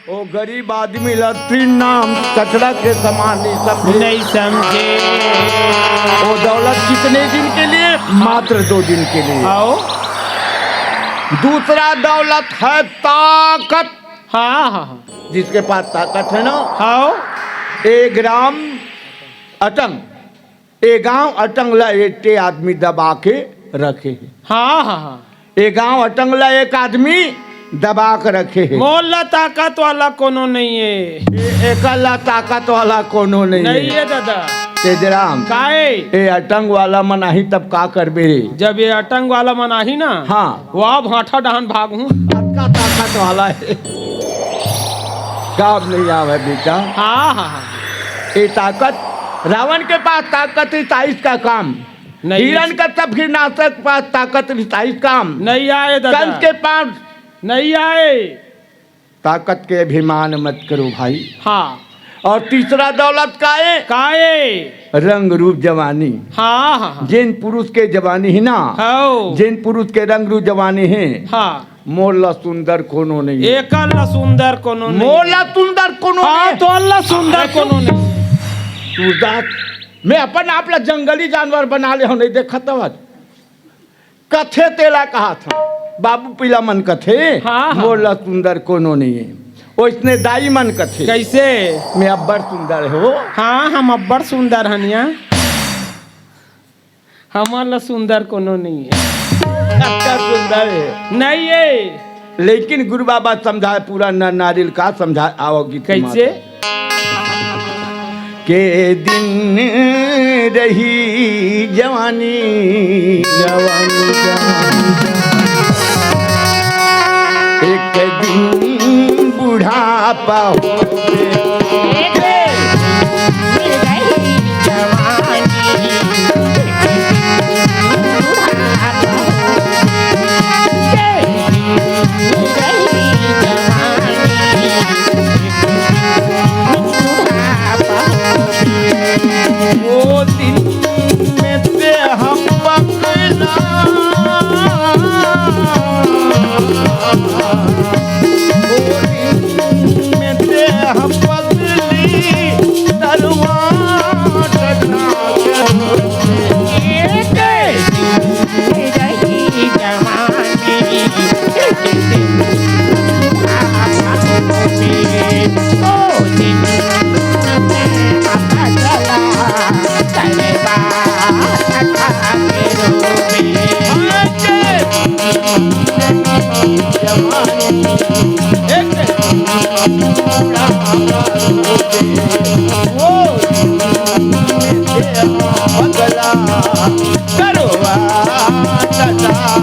ओ गरीब आदमी लत्री नाम कचरा के समान नहीं समझे। वो दौलत कितने दिन के लिए? मात्र 2 दिन के लिए। आओ दूसरा दौलत है ताकत। हाँ हाँ जिसके पास ताकत है ना, आओ एक ग्राम अटंग, एक गांव अटंगला एटे आदमी दबा के रखे है। हाँ हाँ हाँ एक गांव अटंगला एक आदमी दबा के रखे है। मोला ताकत वाला कोनो नहीं है। एकला ताकत वाला कोनो नहीं है दादा। तेजराम काहे ए अटंग वाला मनाही तब का करबे रे? जब ये अटंग वाला मनाही ना, हाँ वह भाठा डहान भागू। आपका ताकत वाला है, काम नहीं आवे बेटा। हाँ हाँ हाँ ये ताकत रावण के पास ताकत रिसाइस का काम नहीं। हिरण का तब फिर नाशक के पास ताकत रिसाइस काम नहीं आए दादा। कंस के पास नहीं आए। ताकत के अभिमान मत करो भाई। हाँ और तीसरा दौलत काए रंग रूप जवानी। हाँ हाँ जिन पुरुष के जवानी है ना, हाँ जिन पुरुष के रंग रूप जवानी है, हाँ मोला सुंदर कोनो नहीं। एक सुंदर कोनो नहीं। मोला सुंदर कोनो हाँ तो अल्लाह सुंदर कोनो नहीं। मैं अपन आप ला जंगली जानवर बना ले हो, नहीं देखा तब कथे तेला कहा था बाबू पीला मन कथे। हाँ, हाँ। मोला सुंदर कोनो नहीं है। वो इसने दाई मन कथे कैसे मैं अब्बर सुंदर हो। हाँ हम अब्बर सुंदर हनिया, हमारा सुंदर कोनो नहीं है। अच्छा सुंदर है नहीं है, लेकिन गुरु बाबा समझाए पूरा नर नारियल का समझाए। आओगी कैसे के दिन रही जवानी जवानी एक दिन बुढ़ापा वो दिन में से हम पकड़ा में देह पगली तलवार टकरा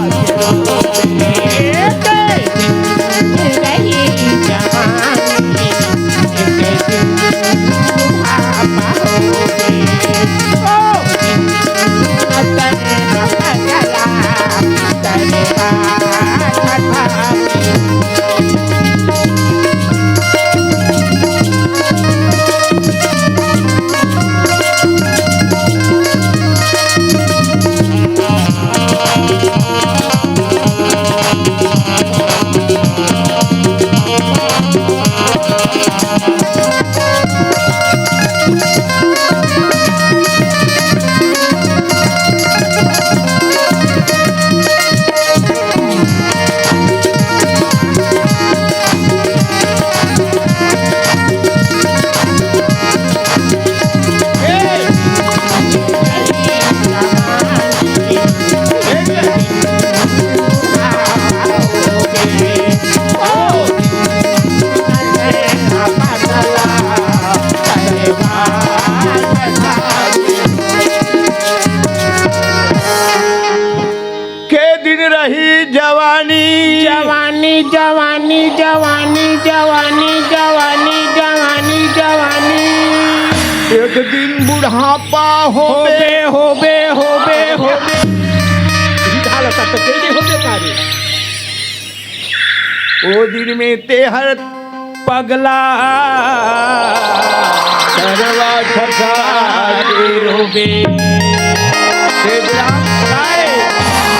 जवानी जवानी जवानी जवानी जवानी जवानी जवानी जवानी एक दिन बुढ़ापा होबे होबे होबे होबे ओ दिन में तेहर पगला सरवा छठा रोबे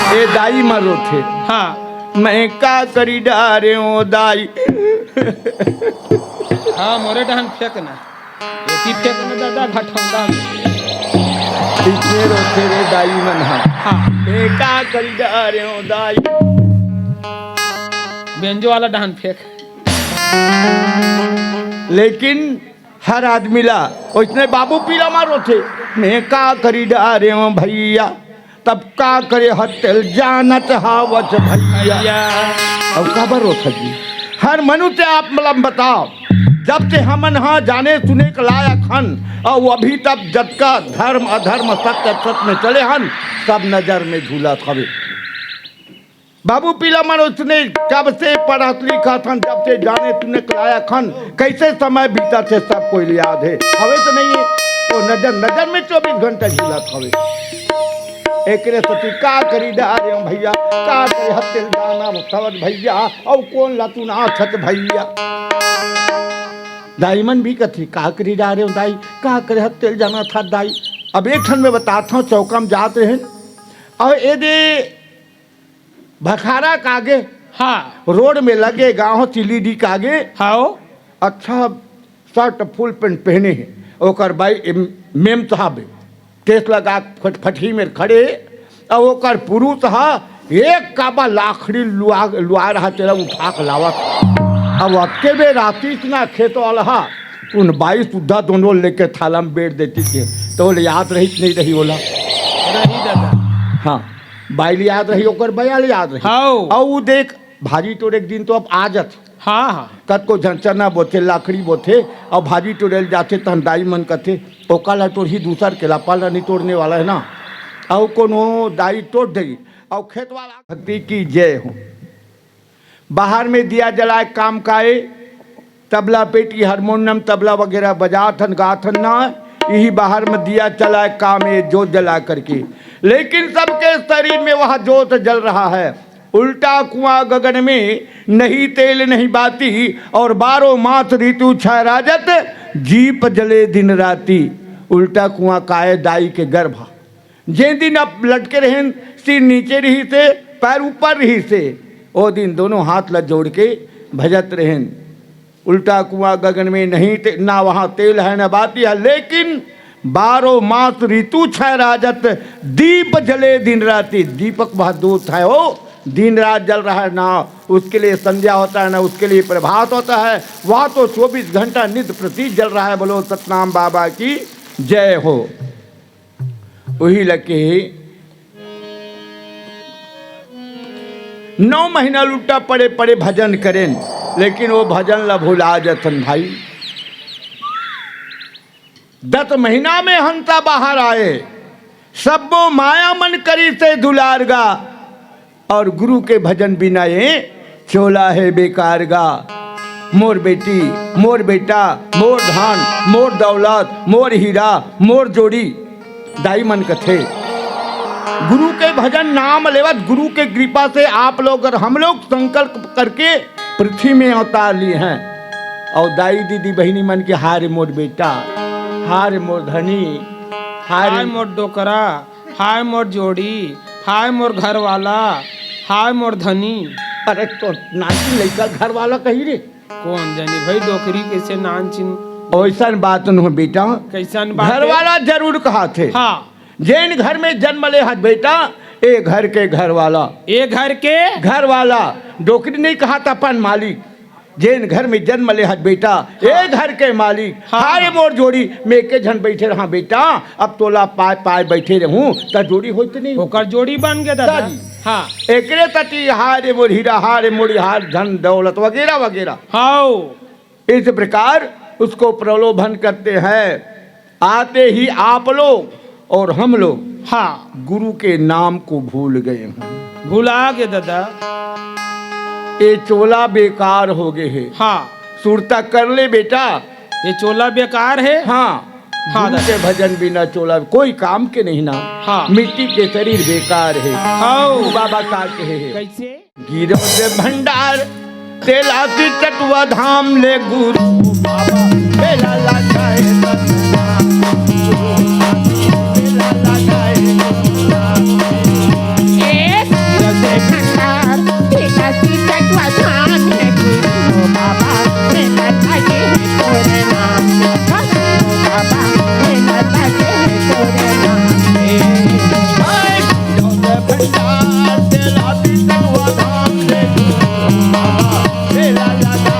ए दाई मरो थे। हाँ मैं का करी डारे ओ दाई। हाँ मोरे डहन फेंकना ये फेंकना दादा घटौंदा इसमें रोथे रे दाई मन। हाँ मैं का करी डारे ओ दाई। बेंजो वाला डहन फेंक। लेकिन हर आदमी ला उसने बाबू पीला मारो थे। मैं का करी डारे ओ भैया तब का करे हत्यल जानत हावच भैया। अब खबर हो सकी हर मनुष्य आप मतलब बताओ जब से हमन हाँ जाने सुने के लायक हन और वो अभी तक जब का धर्म अधर्म सत्य सत्य में चले हन सब नजर में झूला थवे। बाबू पीला मन उसने कब से पढ़त लिखा था जब से जाने सुने के लायक हन कैसे समय बीता थे सब कोई याद है हवे तो नहीं है तो नजर नजर में 24 घंटा झूला थवे। एक सती का करी डारे भैया का करे हत्यल दाना थवत भैया और कौन लातू ना छत भैया। दाई मन भी कथी का करी डारे दाई का करे हत्यल जाना था दाई। अब एक ठन में बताता हूँ चौका में जाते हैं और ये दे भखारा कागे हाँ रोड में लगे गाँव चिलीडी कागे हाँ अच्छा शर्ट फुल पेंट पहने हैं ओकर भाई मेम साहब टेस्ट लगा फटफटी में खड़े और ओकर पुरुष हा एक काबा लाखड़ी लुआ रहा तेरा उठा के लावत। अब अक्के बे राती इतना खेत वाला उन 22 सुधा दोनों लेके थाला में बैठ देती थी तो याद रही नहीं रही बोला रही दादा। हाँ बाइल याद रही ओकर बयाल याद रही। हाँ और वो देख भाजी तोड़ एक दिन तो अब आ जाते हाँ हाँ कत को झंचना बोथे लाखड़ी बोथे और भाजी तोड़ेल जाते तहन दाई मन कथे ओकाला तोड़ ही दूसर के लापाला नहीं तोड़ने वाला है ना और कोनो दाई तोड़ देगी और खेत वाला भक्ति की जय हो। बाहर में दिया जलाए काम काए तबला पेटी हारमोनियम तबला वगैरह बजाथन गाथन ना यही बाहर में दिया चलाए काम है जोत जला करके। लेकिन सबके शरीर में वह जोत जल रहा है। उल्टा कुआं गगन में नहीं तेल नहीं बाती और 12 मास ऋतु छाय राजत जीप जले दिन राती। उल्टा कुआं काए दाई के गर्भ जे दिन अब लटके रहे सिर नीचे रही से पैर ऊपर रही से ओ दिन दोनों हाथ ल जोड़ के भजत रहें। उल्टा कुआं गगन में नहीं ना वहाँ तेल है न बाती है, लेकिन 12 मास ऋतु छह राजत, दीप जले दिन राति। दीपक बहुत दूत है, वो दिन रात जल रहा है, ना उसके लिए संध्या होता है ना उसके लिए प्रभात होता है, वह तो 24 घंटा नित्य प्रति जल रहा है। बोलो सतनाम बाबा की जय हो। वही लगे 9 महीना लुट्टा पड़े पड़े भजन करें, लेकिन वो भजन ला भुला जतन भाई। 10 महीना में हंसा बाहर आए, सबो माया मन करी से दुलारगा, और गुरु के भजन बिना ये चोला है बेकार गा। मोर बेटी, मोर बेटा, मोर धान, मोर दौलत, मोर हीरा, मोर जोड़ी, दाई मन कथे। गुरु के भजन नाम लेवत, गुरु के कृपा से आप लोग और हम लोग संकल्प करके पृथ्वी में अवतार लिए हैं। और दाई दीदी बहिनी मन के हारे मोर बेटा, हारे मोर धनी, हाय मोर डोकरा, हाय मोर जोड़ी, हाय मोर घर वाला, हाय मोर धनी। अरे तो नाची लड़का घर वाला कही रे, कौन जानी भाई डोकरी कैसे नान चिन। ऐसा बात न हो बेटा, कैसन बात घर है? वाला जरूर कहा थे। हाँ, जैन घर में जन्म ले हाथ बेटा, ए घर के घर वाला, ये घर के घर वाला। डोकरी नहीं कहा था अपन मालिक। जैन घर में जन्म ले हाथ बेटा, ए घर के मालिक। हाँ। हारे मोर जोड़ी में के झन बैठे रहा बेटा, अब तोला पाए पाए बैठे रहूं त जोड़ी होती नहीं। ओकर जोड़ी बन गया दादा। दादी। हाँ एकरे तटी हारे मोर हीरा, हारे मोरी हार धन दौलत वगैरह वगैरह। हाँ, इस प्रकार उसको प्रलोभन करते हैं। आते ही आप लोग और हम लोग हाँ गुरु के नाम को भूल गए हैं। भुला गए दादा। ये चोला बेकार हो गए है। हाँ, सुरता कर ले बेटा। ये चोला बेकार है। हाँ, हाँ, गुरु के भजन बिना चोला कोई काम के नहीं ना। हाँ। मिट्टी के शरीर बेकार है। हाँ। बाबा का कहे है, कैसे? गिरो से भंडार तेलाती चटुआ धाम ले गुरु बाबा बेला लगाए बेला लगाए।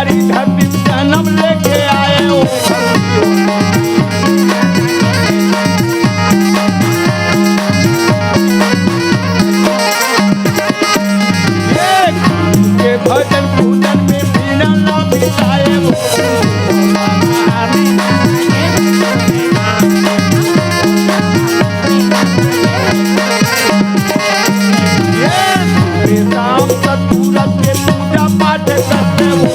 नारी धरती जन्म लेके आए ओ के भजन पूजन में बिना ना बिताए ओ राम सतपुरत के पूजा पाठ करते हो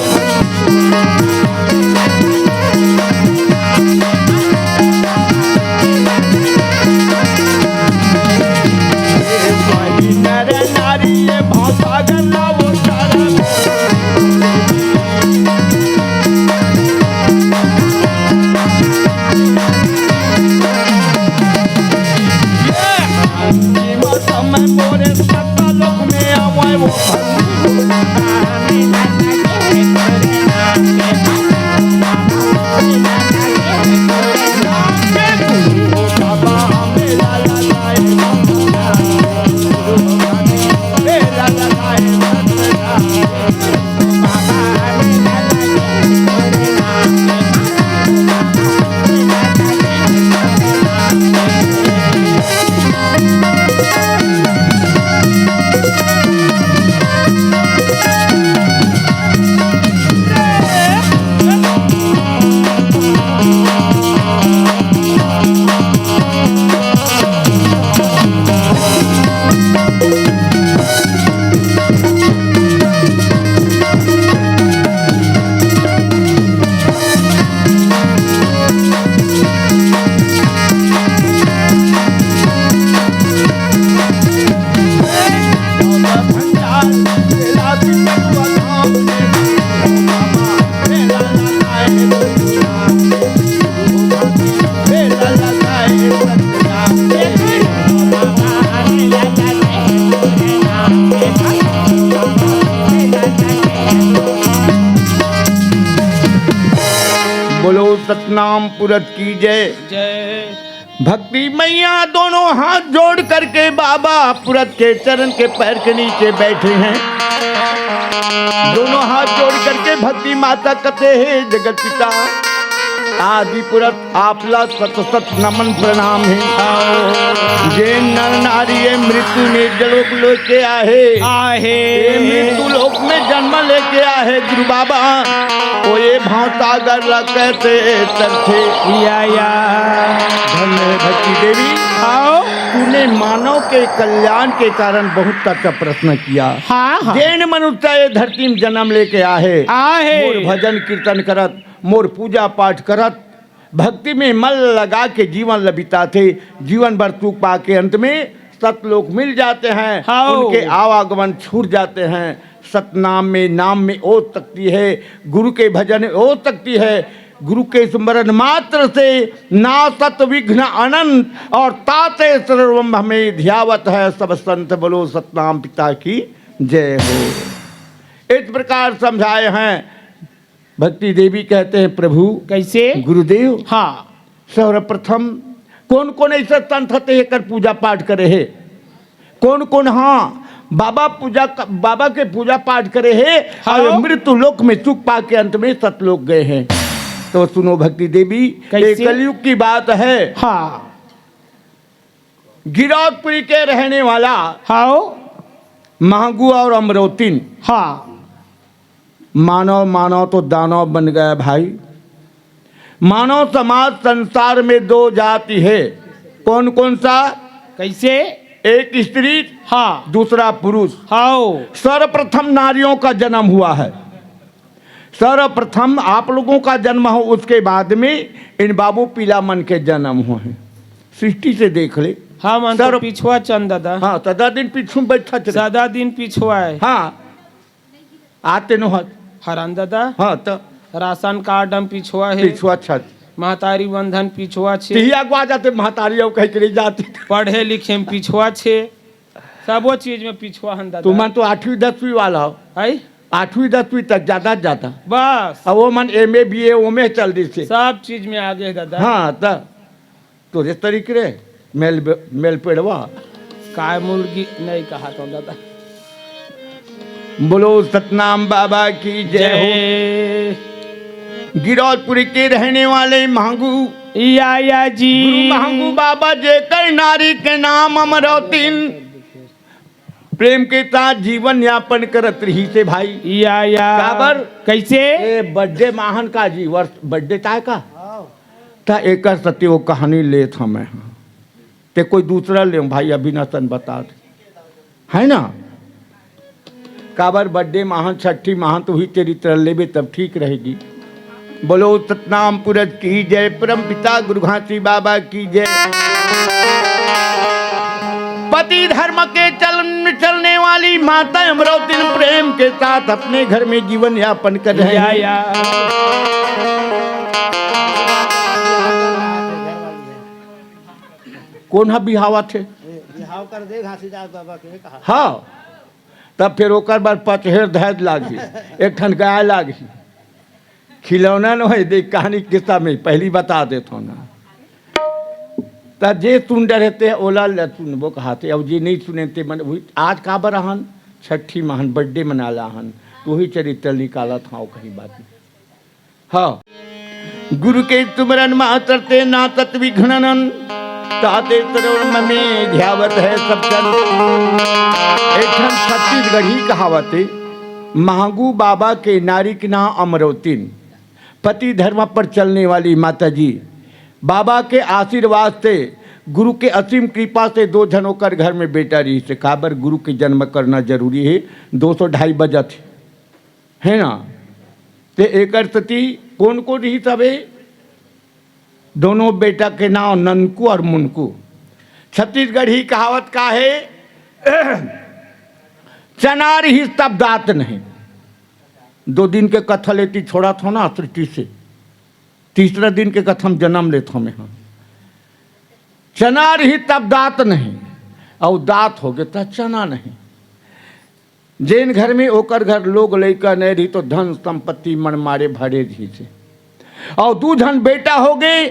नर नारी ये भाषा गला वो सारा समय मोरे सत्ता लोक में आवे वो बोलो सतनाम पुरत की जय जय। भक्ति मैया दोनों हाथ जोड़ करके बाबा पुरत के चरण के पैर के नीचे बैठे हैं। दोनों हाथ जोड़ करके भक्ति माता कहते हैं जगत पिता आदि पुरत आपला सत सत नमन प्रणाम है। जे नर नारी ये मृत्यु में जलोक लेके आहे मृत्यु लोक में जन्म लेके आहे गुरु बाबा ओ ये भावता गर कहते तरथे या धन्य भक्ति देवी आओ तूने मानव के कल्याण के कारण बहुत अच्छा प्रश्न किया। हाँ। जैन मनुष्य ये धरती में जन्म लेके आहे मोर भजन कीर्तन करत मोर पूजा पाठ करत भक्ति में मन लगा के जीवन लबिता थे। जीवन भर चूक पा के अंत में सतलोक मिल जाते हैं। हाँ। उनके आवागमन छूट जाते हैं। सतनाम में नाम में ओत सकती है गुरु के भजन में ओत सकती है। गुरु के स्मरण मात्र से ना सत विघ्न अनंत और ताते सर्वम हमें ध्यावत है। सब संत बोलो सतनाम पिता की जय हो। इस प्रकार समझाए हैं। भक्ति देवी कहते हैं प्रभु कैसे गुरुदेव हाँ सर्वप्रथम कौन कौन ऐसे संत होते हैं कर पूजा पाठ करे है कौन कौन हाँ बाबा के पूजा पाठ करे है और मृत्यु लोक में चूक पा के अंत में सतलोक गए हैं। तो सुनो भक्ति देवी एक कलयुग की बात है। हाँ गिरौदपुरी के रहने वाला हाँ महगू और अमरोतिन हाँ मानव तो दानव बन गया भाई। मानव समाज संसार में दो जाति है। कौन कौन सा कैसे एक स्त्री हाँ दूसरा पुरुष। हाँ सर्वप्रथम नारियों का जन्म हुआ है। सर्वप्रथम आप लोगों का जन्म हो उसके बाद में इन बाबू पीला मन के जन्म हुए हैं। सृष्टि से देख ले। हाँ मन तो पिछुआ चंद दादा हाँ तदा दिन पिछू बैठा सदा दिन पिछुआ है। हाँ आते नो हरान दादा हाँ तो राशन कार्ड हम पिछुआ है पिछुआ छत महतारी बंधन पिछुआ छे तिहिया गवा जाते महतारी कह के जाती पढ़े लिखे में पिछुआ छे सबो चीज में पिछुआ हन दादा। तुम तो 8वीं 10वीं वाला हो आई 8वीं 10वीं तक ज्यादा जाता बस अब वो मन MA BA ओमे चल दी से सब चीज में आगे दादा। हाँ तो इस तरीके रे मेल पेड़वा काय मुर्गी नहीं कहा तो दादा। बोलो सतनाम बाबा की जय हो। गिरौदपुरी के रहने वाले महंगू या जी गुरु महंगू बाबा जेकर नारी के नाम अमरौतीन प्रेम के साथ जीवन यापन करत रही से भाई। या काबर कैसे ए बर्थडे माहन का जी वर्ष बर्थडे ताय का ता एक सत्य वो कहानी ले था मैं ते कोई दूसरा ले भाई अभी न सन बता दे है ना। काबर बर्थडे माहन छठी माहन तो ही तेरी तरह लेबे तब ठीक रहेगी। बोलो सतनाम पुरज की जय, परम पिता गुरु घासी बाबा की जय। पति धर्म के चलने वाली माता अमरौती प्रेम के साथ अपने घर में जीवन यापन कर रहे हैं। कौन हा बिहावा थे बिहाव कर दे घासीदास बाबा के कहा। हाँ तब फिर ओकर बाद पचहेर धैर्य लागी एक ठन गाय लागी खिलौना न है देख कहानी किस्सा में पहली बता देता हूँ ना तब जे सुन रहते ओला सुनबो कहाते अब जे नहीं सुनते मन वही आज का बरहन छठी महन बर्थडे मना लाहन तो वही चरित्र निकाला था कहीं बात में। हाँ गुरु के तुमरन मातरते ना तत्विघ्नन ताते तरव में ध्यावत है सब जन। एक छत्तीसगढ़ी कहावत महंगू बाबा के नारी के नाम अमरौतीन पति धर्म पर चलने वाली माता जी बाबा के आशीर्वाद से गुरु के असीम कृपा से दो जनों कर घर में बेटा रही से काबर गुरु के जन्म करना जरूरी है 200-250 बजत है ना। ते एकर सती कौन को रही सबे दोनों बेटा के नाम ननकू और मुनकू। छत्तीसगढ़ी कहावत का है चनार ही तब दात नहीं। 2 दिन के कथा लेती छोड़ा था ना सृष्टि से तीसरा दिन के कथम जन्म लेता मैं हाँ चना रही तब दात नहीं और दात हो गए तो चना नहीं। जैन घर में ओकर घर लोग लड़का नहीं रही तो धन संपत्ति मन मारे भरे रही से और 2 धन बेटा हो गए।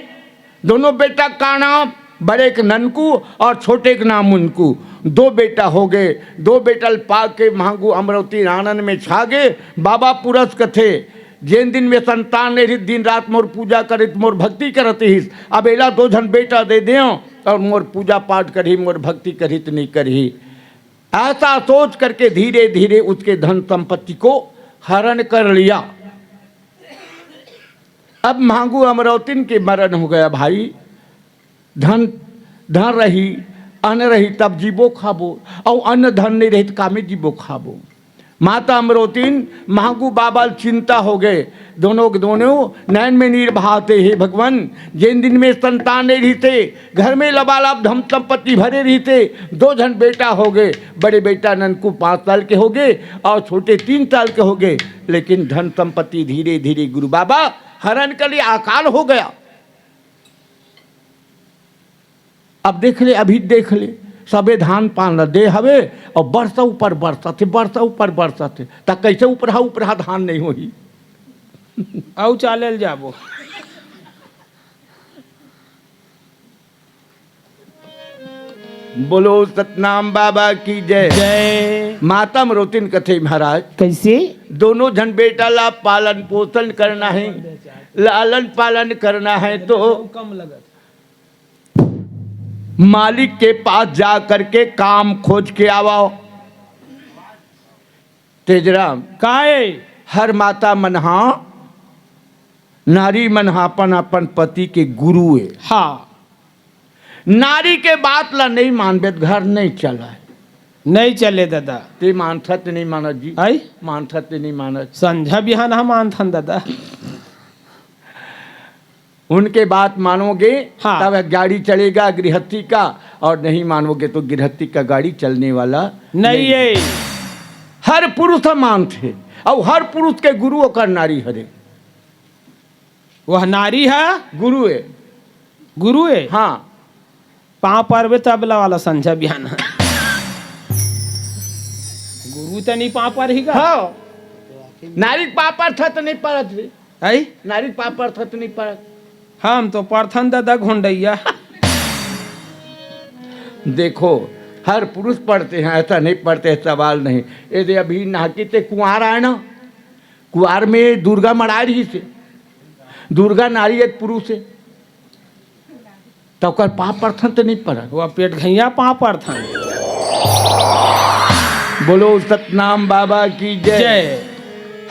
दोनों बेटा का नाम बड़े के ननकू और छोटे के नाम मुनकू। 2 बेटा हो गए। 2 बेटा पा के महंगू अमरौती आनंद में छा गए। बाबा पुरस कथे जिन दिन में संतान ने दिन रात मोर पूजा करे मोर भक्ति करते ही अब एला 2 जन बेटा दे दे और मोर पूजा पाठ करी मोर भक्ति करी तो नहीं करी। ऐसा सोच करके धीरे धीरे उसके धन संपत्ति को हरण कर लिया। अब महंगू अमरौतीन के मरण हो गया भाई। धन रही अन्न रही तब जीबो खाबो और अन्न धन नहीं रही तो कामे जीबो खाबो। माता अमरौतीन महंगू बाबा चिंता हो गए। दोनों के दोनों नैन में नीर बहाते हे भगवान जिन दिन में संतान नहीं रहते घर में लबालब धन संपत्ति भरे रहते 2 जन बेटा हो गए। बड़े बेटा ननकू 5 साल के हो गए और छोटे 3 साल के हो गए। लेकिन धन संपत्ति धीरे धीरे गुरु बाबा हरण के लिए अकाल हो गया। अब देख ले अभी देख ले सबे धान पान दे हवे और बरसा ऊपर बरसा थे ता कैसे ऊपर धान नहीं होई औ चालेल जाबो। बोलो सतनाम बाबा की जय। जय माता अमरौतीन कथे महाराज कैसे दोनों जन बेटा ला पालन पोषण करना है लालन पालन करना है तो कम लगत मालिक के पास जा करके काम खोज के आओ। तेजराम काहे हर माता मनहा नारी मनहा अपन पति के गुरु है। हाँ नारी के बात ला नहीं मानबे घर नहीं चला है। नहीं चले दादा ते मानथत नहीं मानत जी आई मानथत नहीं मानत संझा बिहान हम मानथन दादा। उनके बात मानोगे हाँ। तब गाड़ी चलेगा गृहस्थी का और नहीं मानोगे तो गृहस्थी का गाड़ी चलने वाला नहीं है। हर पुरुष मान थे और हर पुरुष के गुरु और नारी हरे वह नारी है गुरु है। गुरु है। हाँ पाँव परवे तबला वाला संझा बिहान गुरु तो नहीं पाँव पर ही का। हाँ नारी पापर था तो नहीं पड़त रे आई नारी पापर था तो नहीं पड़त। हम तो परथन दादा घोंडैया। देखो हर पुरुष पढ़ते हैं ऐसा नहीं पढ़ते सवाल नहीं। यदि अभी नाकी ते कुंवार आए ना कुंवार में दुर्गा मरा रही से दुर्गा नारी एक पुरुष है तो ओकर पाप प्रथन तो नहीं पड़ा। वो पेट घैया पाँव पर था। बोलो सतनाम बाबा की जय। जय।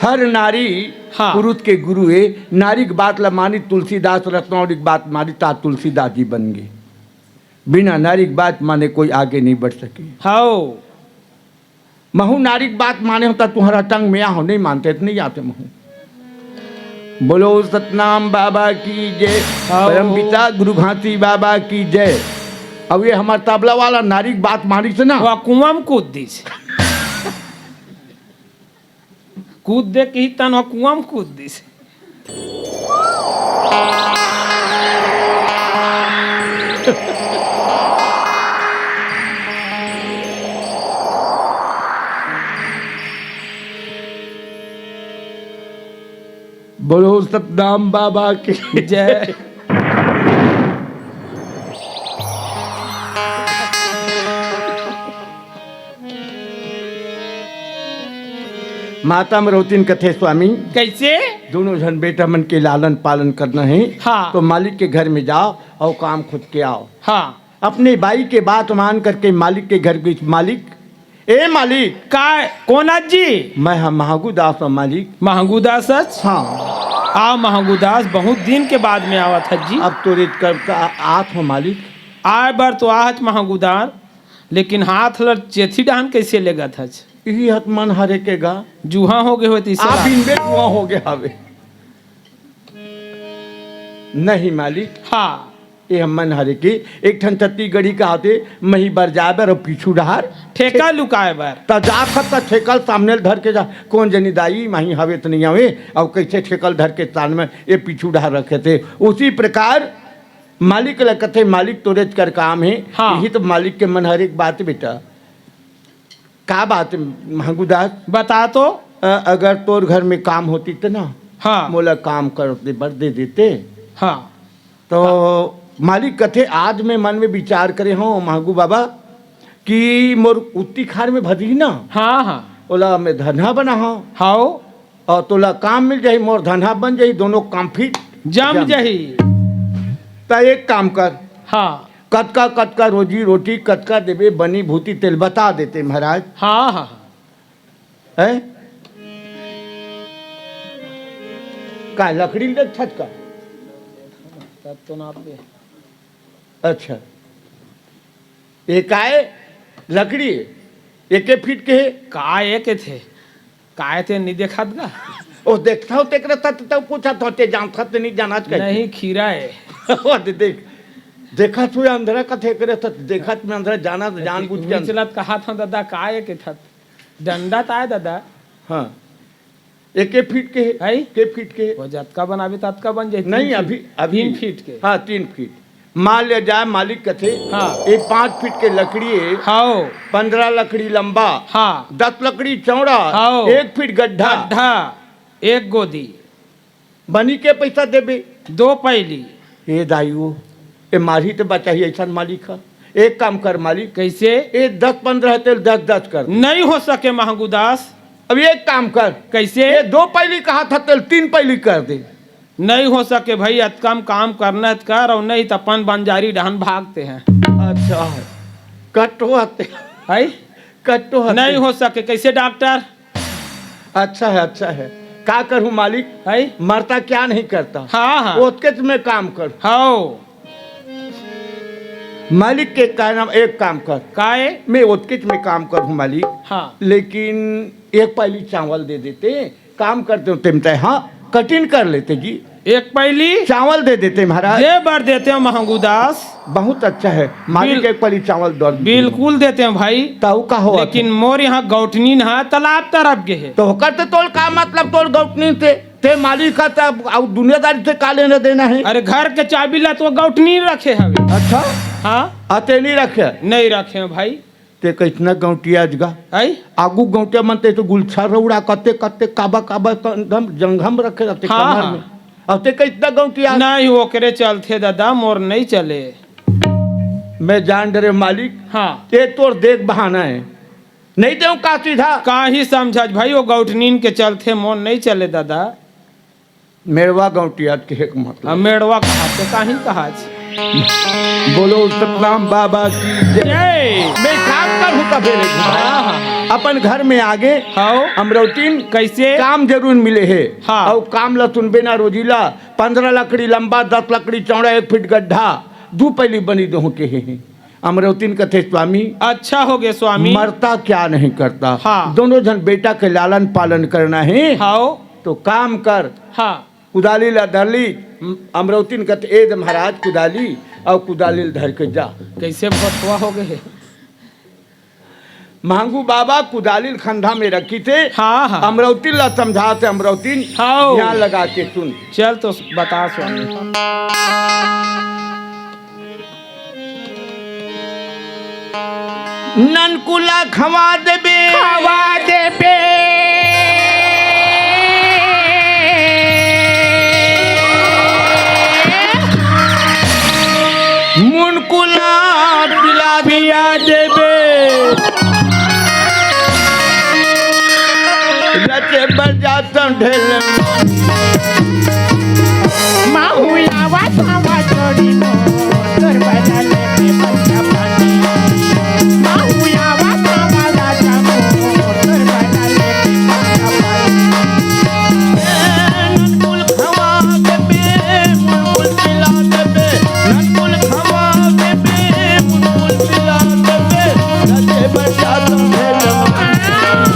हर नारी हाँ। पुरुष के गुरु है। नारी की बात ला मानी तुलसीदास, रत्नौरी की बात मानी ता तुलसीदास जी बन गए। बिना नारी की बात माने कोई आगे नहीं बढ़ सके। हाओ महू नारी की बात माने होता तुम्हारा टंग में हो, नहीं मानते तो नहीं आते महू। बोलो सतनाम बाबा की जय। आओ। परम पिता गुरु घासी बाबा की जय। अब ये हमारा तबला वाला नारी की बात मानी से ना वो कुआं में कूद दी से। कूद दे के ही तन वो कुआं में कूद दी से। बोलो सतनाम बाबा की जय। माता मरोतीन कथे स्वामी कैसे? दोनों जन बेटा मन के लालन पालन करना है। हाँ। तो मालिक के घर में जाओ और काम खुद के आओ। हाँ। अपने बाई के बात मान करके मालिक के घर गई। मालिक ए मालिक का कोना जी? मैं हम महागुदास हूँ मालिक। महंगूदास सच? हाँ आ महंगूदास बहुत दिन के बाद में आवा था जी। अब तो रेत करता आत हो मालिक। आए बार तो आहत महंगूदार, लेकिन हाथ लड़ चेथी डान कैसे लेगा था? यही हत मन हरे के गा जूहा हो गए होती आप इनबे कुआं हो गया हवे। नहीं मालिक हाँ। ये हम मन हरे के एक ठन छत्तीसगढ़ी का आते मही बर जाबर और पीछू डहार ठेका लुकाए बार त जाखत त ठेकल सामने धर के जा कौन जनी दाई माही हवे तो नहीं हवे और कैसे ठेकल धर के तान में ये पीछू डहार रखे थे। उसी प्रकार मालिक लकथे मालिक तोरेज कर काम है। हाँ। यही तो मालिक के मन हर एक बात बेटा। का बात महंगूदास बता तो। अगर तोर घर में काम होती तो ना हाँ। मोला काम करते बर दे देते। हाँ। तो मालिक कथे आज में मन में विचार करे हो महंगू बाबा कि मोर उत्ती खार में भदी ना। हाँ। हाँ। ओला में धन्हा बना हो हाओ और तोला काम मिल जाही मोर धन्हा बन जाही दोनों काम फिट जम जही। तो एक काम कर हाँ। कतका रोजी रोटी कतका देवे बनी भूती तेल बता देते महाराज। हाँ। हाँ। है का लकड़ी ले छत का। तब तो ना पे। अच्छा एक आए लकड़ी एक फीट के है। काय के थे काय थे नहीं देखा गा। ओ देखता हो तेकरे तब पूछा तो ते जानता तो नहीं जाना चाहिए। नहीं खीरा है। ओ देख देखा तू अंधेरा का थे करे तो देखा मैं अंधेरा जाना तो जान बुझ के चलत कहा था दादा काय के था डंडा ताए दादा। हाँ एक फीट के है के फीट के वो जतका बनावे ततका बन जाए। नहीं अभी 3 फीट के। हाँ 3 फीट मान ले जाए मालिक कथे। हाँ। ये 5 फीट के लकड़ी है। हाओ 15 लकड़ी लंबा। हाँ 10 लकड़ी चौड़ा। हाँ। 1 फीट गड्ढा गड्ढा 1 गोदी बनी के पैसा देबे 2 पैली। ये दाइयो ये मारी तो बचाही ऐसा मालिक है। एक काम कर मालिक कैसे? ये 10-15 तेल 10-10 कर। नहीं हो सके महंगूदास। अब एक काम कर कैसे? ये 2 पैली कहा था तेल 3 पैली कर दे। नहीं हो सके भाई अतकम काम करना कर और नहीं तो अपन बंजारी डहन भागते हैं। अच्छा है कटो आते है कटो आते। नहीं हो सके कैसे डॉक्टर? अच्छा है क्या करूं मालिक है मरता क्या नहीं करता। हाँ। हाँ। ओतके में काम कर हाओ मालिक के कहना एक काम कर काय मैं ओतके में काम करूं मालिक। हाँ लेकिन 1 पैली चावल दे देते काम करते होते। हाँ कठिन कर लेते जी 1 पैली चावल दे देते महाराज। दे बार देते हैं महंगूदास। बहुत अच्छा है मालिक 1 पैली चावल दो बिल्कुल देते हैं भाई। ताऊ का हो लेकिन मोर यहाँ गौटनी ना तालाब तरफ के है। तो करते तोल का मतलब तोल गौटनी ते मालिक का तब और दुनियादारी से का लेना देना है। अरे घर के चाबी ला तो गौटनी रखे हवे। अच्छा हाँ अते नहीं रखे नहीं रखे भाई। ते कितना गौटिया जगा है आगू गौटिया मनते तो गुलछा रौड़ा कते कते काबा काबा एकदम जंगम रखे रहते हाँ, कमर हाँ। में। अब ते कितना गौटिया नहीं ओकरे चलते दादा मोर नहीं चले। मैं जान डरे मालिक। हाँ ये तोर देख बहाना है नहीं दे का सीधा का ही समझा भाई वो गौटनीन के चलते मोर नहीं चले दादा। मेड़वा गौटियात के एक मतलब मेड़वा खाते काहे कहा छे? बोलो सतनाम बाबा की जय। जय। मैं काम कर हूँ तबे रे हाँ। अपन घर में आगे हाओ अमरौतीन कैसे? काम जरूर मिले है। हाँ। और काम लतुन बिना रोजीला 15 लकड़ी लंबा 10 लकड़ी चौड़ा 1 फीट गड्ढा 2 पहली बनी दो के हैं। अमरौतीन कथे स्वामी अच्छा हो गए स्वामी। मरता क्या नहीं करता। हाँ। दोनों जन बेटा के लालन पालन करना है। हाओ तो काम कर। हाँ कुदाली ला धरली अमरौतीन कथ एद महाराज कुदाली और कुदाली धर के जा। कैसे बतवा हो गए? मांगू बाबा कुदाली खंधा में रखी थे। हाँ हाँ अमरौतीन ला समझाते अमरौतीन हाँ। यहाँ लगा के सुन। चल तो बता स्वामी। ननकुला खवा देबे मुनकुला पिला देबे रचे बजाता ढेल ननकुल खवा देबे मुनकुल पिला देबे ननकुल खवा देबे मुनकुल पिला देबे रचे बजाता ढेल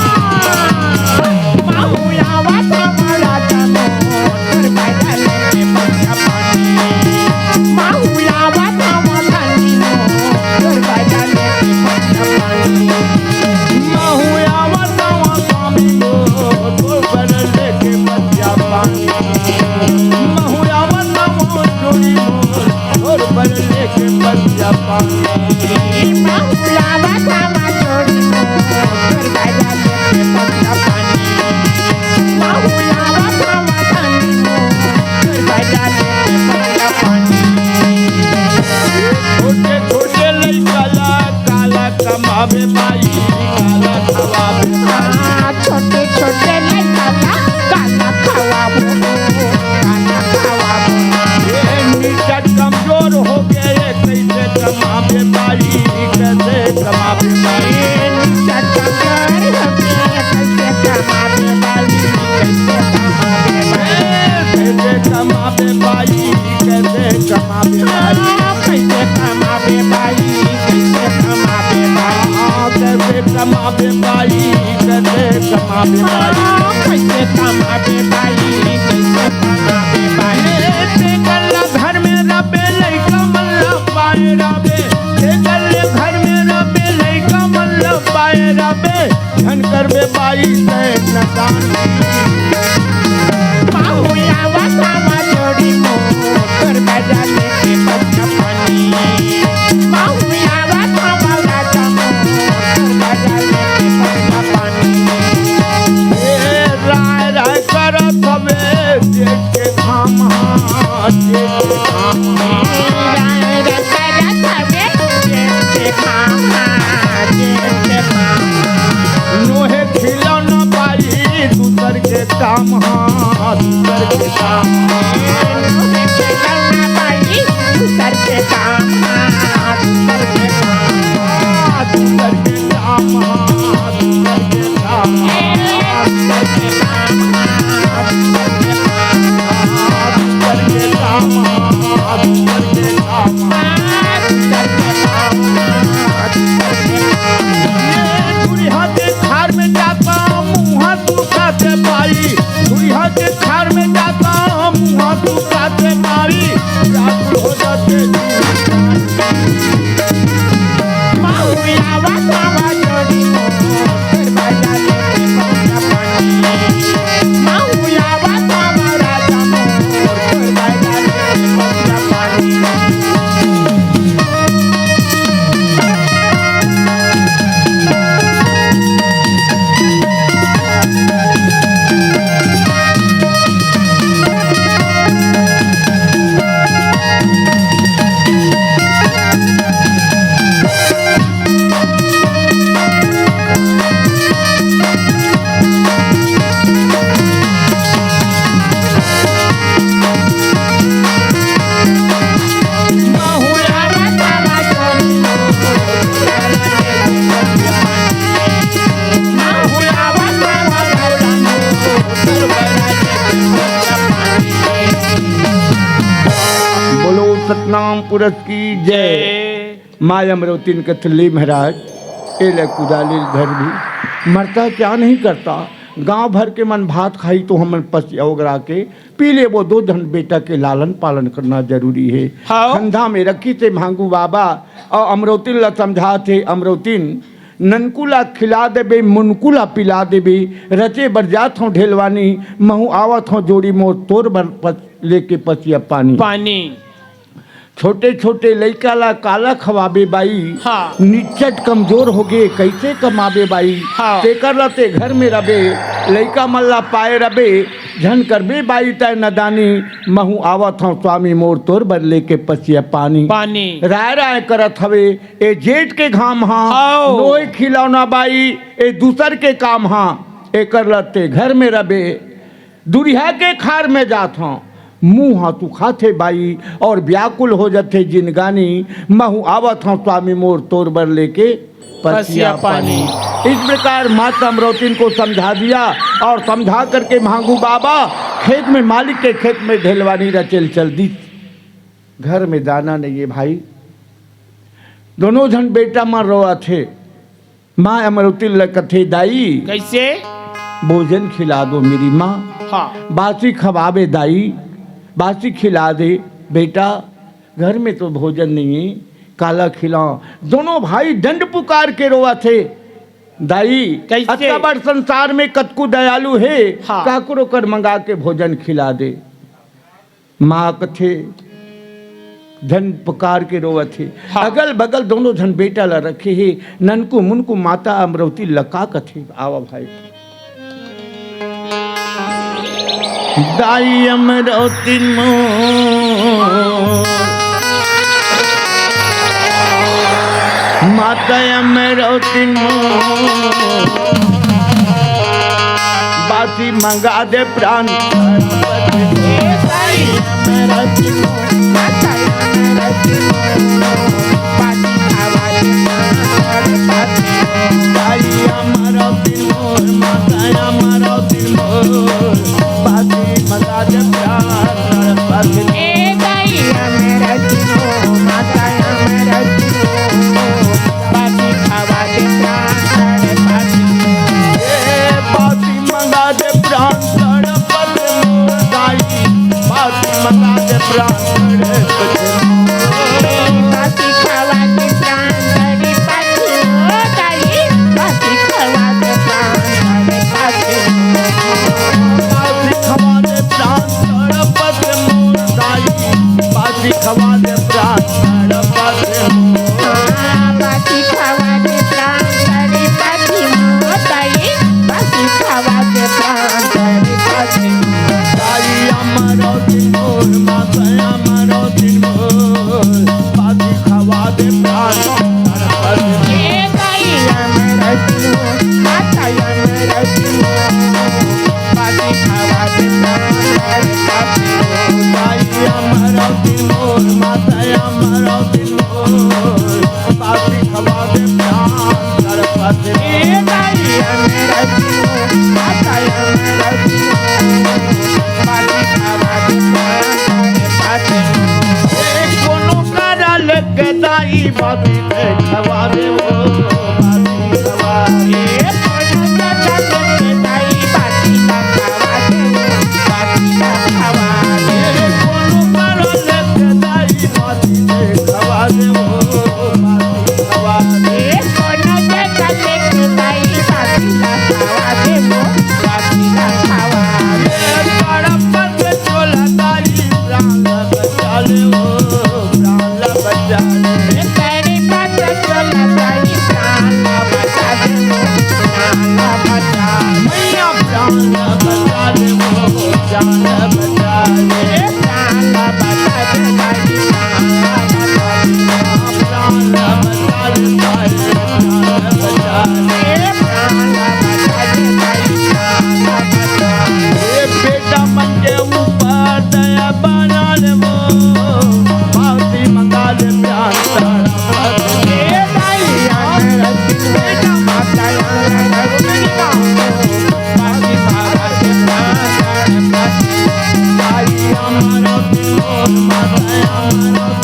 छोटे लइका ला काला कमावे बाई काला खवावे छोटे छोटे लड़का काला खवाबो काला खवाबो ये नीचा कमजोर हो गए कैसे कमावे बाई कैसे कमावे बाई चटकर कैसे कमाबे बाली कैसे कमाबे बाली कैसे कमावे बाई कैसे कमावे बाई कैसे कमाबे बाली कैसे कमाबे बाली कैसे कमावे बाई कैसे कमाबे बाली कैसे कमाबे बाली गल घर में रबे लइका मल्ला पाए रबे गल घर में रबे लइका मल्ला पाए रबे धन करबे बाई से नदान माहुया वसावा जोड़ी मोर बजा लेके बच्चा पानी माहुया वसावा राजा मोर बजा लेके बच्चा पानी राय राय कर सबे देख के धाम देख के धाम नोहे खिलौ न पाई दूसर के काम दूसर के काम दूसर के काम दूसर के काम दूसर के काम दूसर के काम दुरिहा के खार में जाता मुँह दुखाते पाई दुरिहा के खार में जाता मुँह दुखाते पाई व्याकुल हो जाते माहुया वसावा जोड़ी सतनाम पुरस की जय। जय माँ अमरवती ने कथली महाराज एले कुदाली घर भी मरता क्या नहीं करता, गांव भर के मन भात खाई तो हम पसिया उगरा के पी ले, वो दो धन बेटा के लालन पालन करना जरूरी है। हाँ। खंधा में रखी थे भांगू बाबा और अमरवती ला समझा थे, अमरवती ननकुला खिला देबे मुनकुला पिला देबे, रचे बरजात हो ढेलवानी महू आवत हो जोड़ी मोर तोर बर लेके पसिया पानी। पानी छोटे छोटे लइका ला काला खवाबे बाई, हाँ। निचट कमजोर हो गए कैसे कमाबे बाई, हाँ। तेकर लते घर में रबे लइका मल्ला पाए रबे, झन करबे बाई तय नदानी महू आवत हूँ स्वामी मोर तोर बर लेके पसिया पानी। पानी राय राय करत हवे ए जेठ के घाम हाँ, आओ। नोय खिलौना बाई ए दूसर के काम हाँ, एकर लते घर में रबे दुरिया के खार में जात हूँ, मुँह हाथू खाते बाई और व्याकुल हो जाते जिनगानी महू आवत हूँ स्वामी मोर तोर बर लेके पसिया पानी। इस प्रकार माता अमरवती को समझा दिया और समझा करके भांगू बाबा खेत में मालिक के खेत में ढेलवानी रचेल चल दी। घर में दाना नहीं है भाई, दोनों जन बेटा मर रहा थे। माँ अमरवती लकथे दाई कैसे? भोजन खिला दो मेरी माँ, हाँ। बासी खवाबे दाई बासी खिला दे बेटा, घर में तो भोजन नहीं है काला खिलाओ। दोनों भाई दंड पुकार के रोआ थे दाई कैसे? अत्ता बड़ संसार में कतकु दयालु है, हाँ। काकुरो कर मंगा के भोजन खिला दे। माँ कथे धन पुकार के रोआ थे, हाँ। अगल बगल दोनों धन बेटा ला रखे है, ननकु मुनको माता अमरवती लका कथे। आवा भाई दाई अमरवती माता अमरवती बासी मंगा दे प्राण दाई अमरवती माता अमरवती बासी मंगा दे प्राण बासी मंगा दे प्राण तड़पत मोर दाई, बासी मंगा दे प्राण तड़पत बासी खवा दे प्राण तड़पत मोर दाई, बासी खवा दे प्राण तड़पत दाई अमरवती मोर माता अमरवती मोर, बासी खवा दे प्राण तड़पत दाई अमरवती मोर माता अमरवती मोर, बासी खवा दे प्राण तड़पत कोनो करा लेके दाई बासी खवा दे वो बासी खवा दे कोनो करा लेके दाई बासी खवा दे वो बासी खवा दे तड़पत चोला दाई प्राण बचा ले वो प्राण बचा ले मैया प्राण बचा ले वो प्राण बचा ले प्राण बचा ले बेटा मन के ऊपर दया बना ले वो बासी मंगा ले प्यार दाई अमरवती मोर माता अमरवती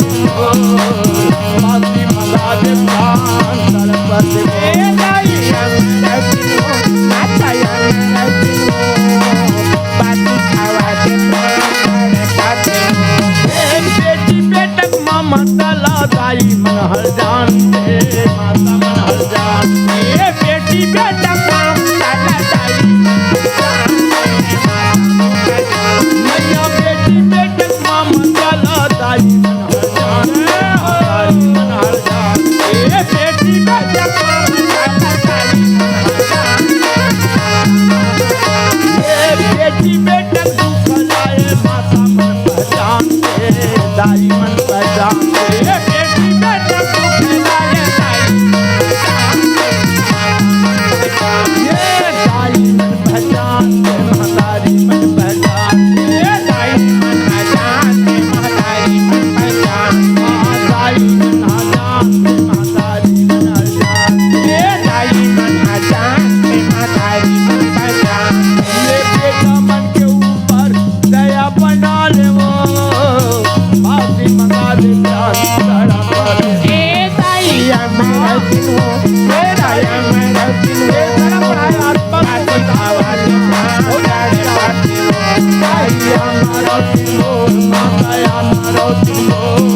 अमरौती मोर माता अमरौती मोर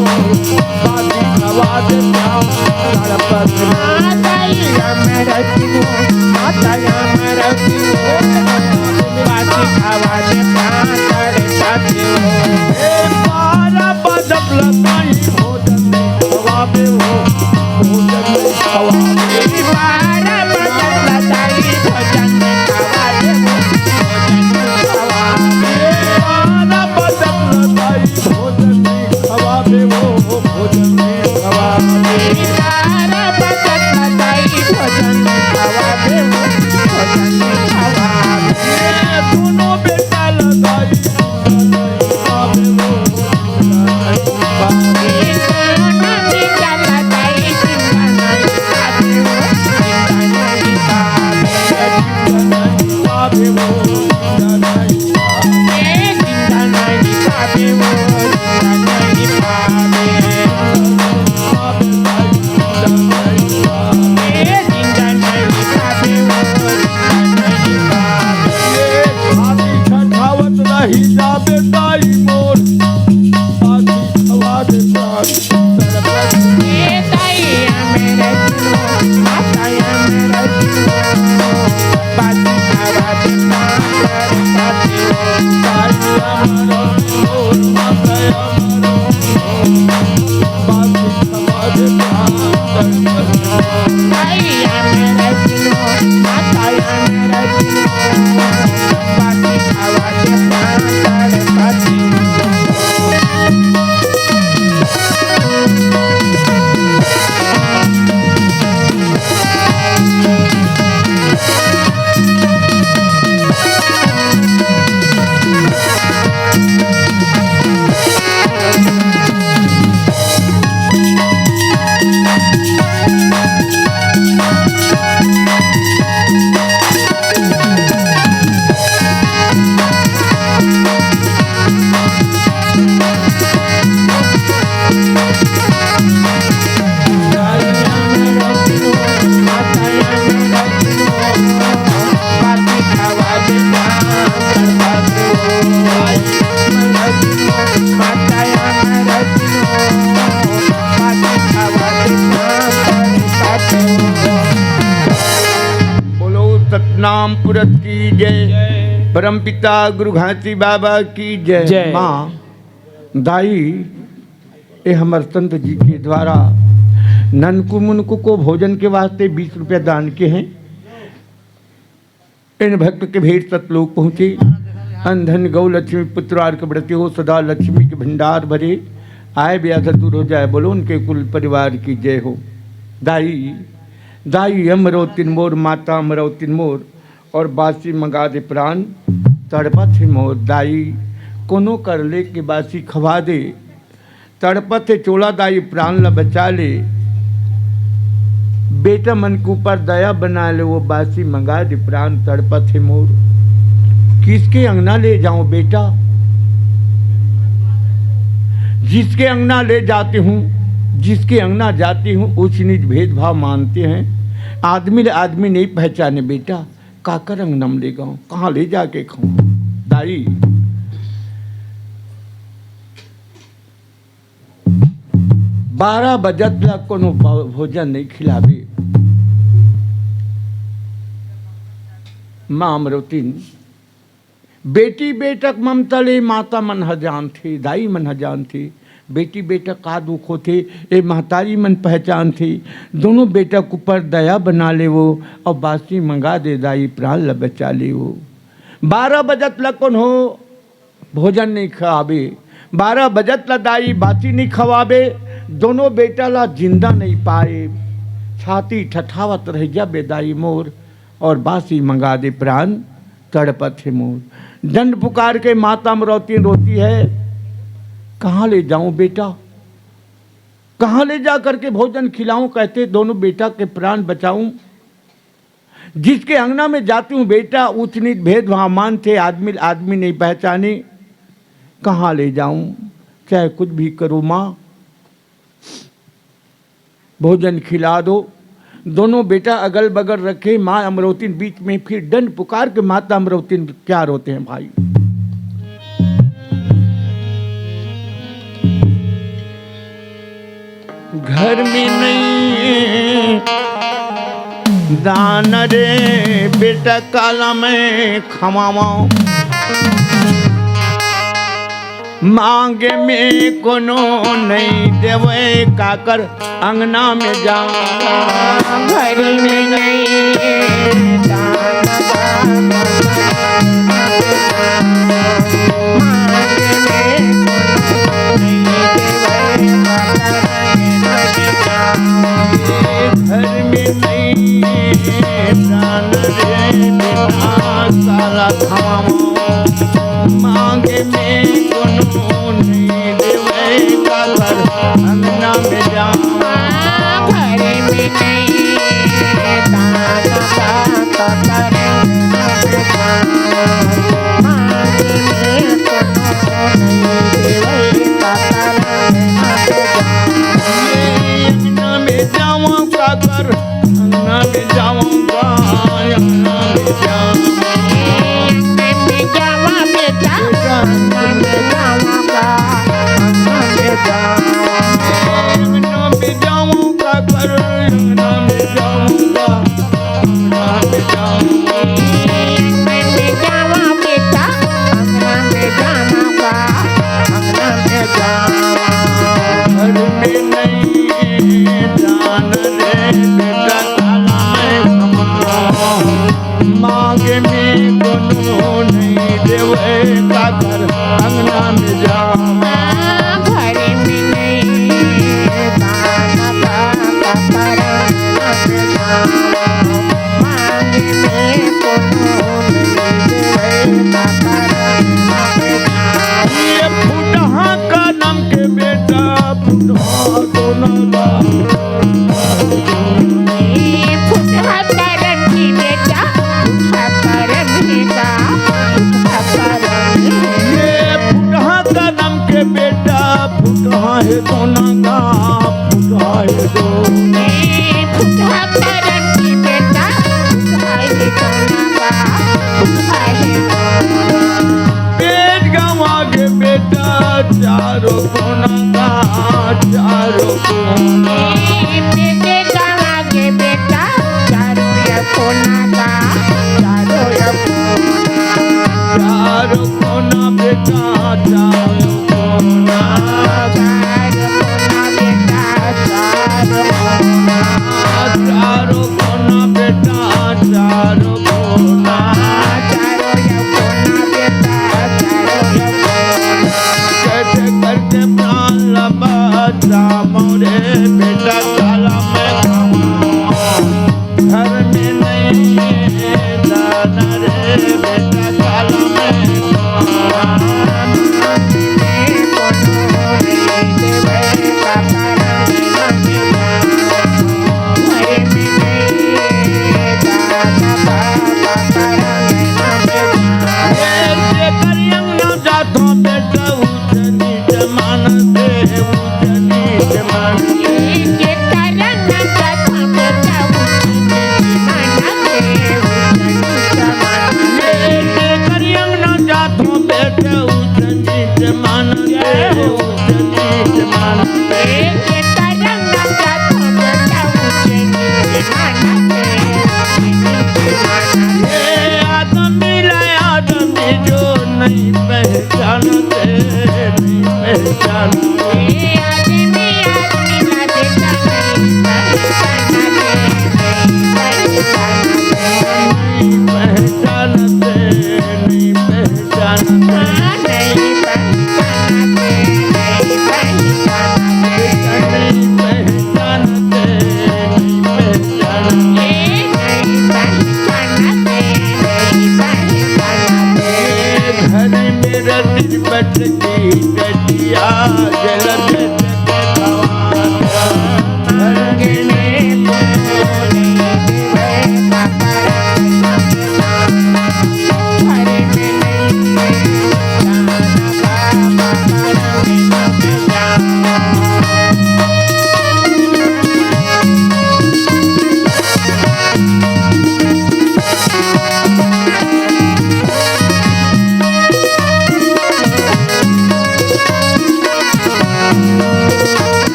बाजी खवा दे श्याम तड़पत बारह बजत लगाई भोजन नहीं खवाबे हो भोजन नहीं खवाबे बारह बजत लगाई भोजन नहीं खवाबे हो भोजन नहीं खवाबे दोनों बेटा लगाई नहीं खवाबे हो नहीं खवाबे खवाबे हो नहीं छठावत रही जाबे दाई मोर बाजी खवा दे प्राण तड़पत अमरौती मोर माता अमरौती मोर बाजी खवा दे प्राण तड़पत बोलो सतनाम पुरत की जय परम पिता गुरु घासी बाबा की जय जय। माँ दाई ये हमर संत जी के द्वारा ननकु मुनको को भोजन के वास्ते 20 रुपया दान के हैं। इन भक्त के भेंट सतलोक पहुँचे अंधन गौ लक्ष्मी पुत्रार के व्रति हो सदा लक्ष्मी के भंडार भरे आए ब्याध दूर हो जाए बोलो उनके कुल परिवार की जय हो। दाई दाई अमरौती मोर माता अमरौती मोर और बासी मंगा दे प्राण तड़पत है मोर दाई कोनो कर ले के बासी खवा दे तड़पत है चोला दाई प्राण ला बचा ले बेटा मन के ऊपर दया बना ले वो बासी मंगा दे प्राण तड़पत है मोर किसके अंगना ले जाऊं बेटा जिसके अंगना ले जाती हूँ जिसके अंगना जाती हूँ ऊंच नीच भेदभाव मानते हैं आदमी आदमी नहीं पहचाने बेटा काकर अंगनम ले गाऊं कहाँ ले जाके खाऊं दाई 12 बजत तक कोनो भोजन नहीं खिलावे माँ अमरौती बेटी बेटक ममता ले माता मन हजान थी दाई मन हजान थी बेटी बेटा का दुख होते ए महतारी मन पहचान थी दोनों बेटा के ऊपर दया बना ले वो और बासी मंगा दे दाई प्राण ल बचा ले वो 12 बजत ल कौन हो भोजन नहीं खावे 12 बजत ल दाई बासी नहीं खवावे दोनों बेटा ला जिंदा नहीं पाए छाती ठठावत रह जा बेदाई मोर और बासी मंगा दे प्राण तड़पत है मोर दंड पुकार के माता अमरौती रोती है कहाँ ले जाऊं बेटा कहाँ ले जा करके भोजन खिलाऊं कहते दोनों बेटा के प्राण बचाऊं जिसके अंगना में जाती हूँ बेटा ऊंच नीच भेदभाव मान थे आदमी आदमी नहीं पहचाने कहाँ ले जाऊं चाहे कुछ भी करो माँ भोजन खिला दो दोनों बेटा अगल बगल रखे माँ अमरौती बीच में फिर दंड पुकार के माता अमरौती क्या रोते हैं भाई घर में नहीं दान रे बेटा काला में खमाओ मांगे में कोनो नहीं देवे काकर अंगना में जाऊं घर में नहीं दान घर में नहीं दान रे बेटा काला खमाओ मांगे में कोनो नहीं देवे काकर अंगना में जाऊं घर में नहीं दान अंगना में जाऊं काकर अंगना में जाऊंगा अंगना में जाऊं अंगना में जाऊंगा कर अंगना में जाऊंगा अंगना में जाऊंगा घर में नहीं जान रे बेटा काला में खमाओ मांगे में कोनो नहीं देवे काकर अंगना में जाऊं ये फुटहा का नाम के बेटा फुटहा दोनों का ये फुटहा का नाम के बेटा फुटहा है दोनों का फुटहा है दो पेट गंवा के बेटा चारों कोना का चारों कोना चारों कोना बेटा चारों कोना चारों कोना बेटा चारों कोना कैसे करके प्राण लबा मोरे बेटा काला में खमाओ घर में नहीं दान रे बेटा काला में बेटा उजनी जमान दे उजनी जमान बेटा उजनी जमान दे उजनी जमान आदमी लाया आदमी जो नहीं पहचानते नहीं पहचानते नहीं पहचानते नहीं पहचानते नहीं पहचानते नहीं पहचानते घर मेरा दिल बट की गटिया जल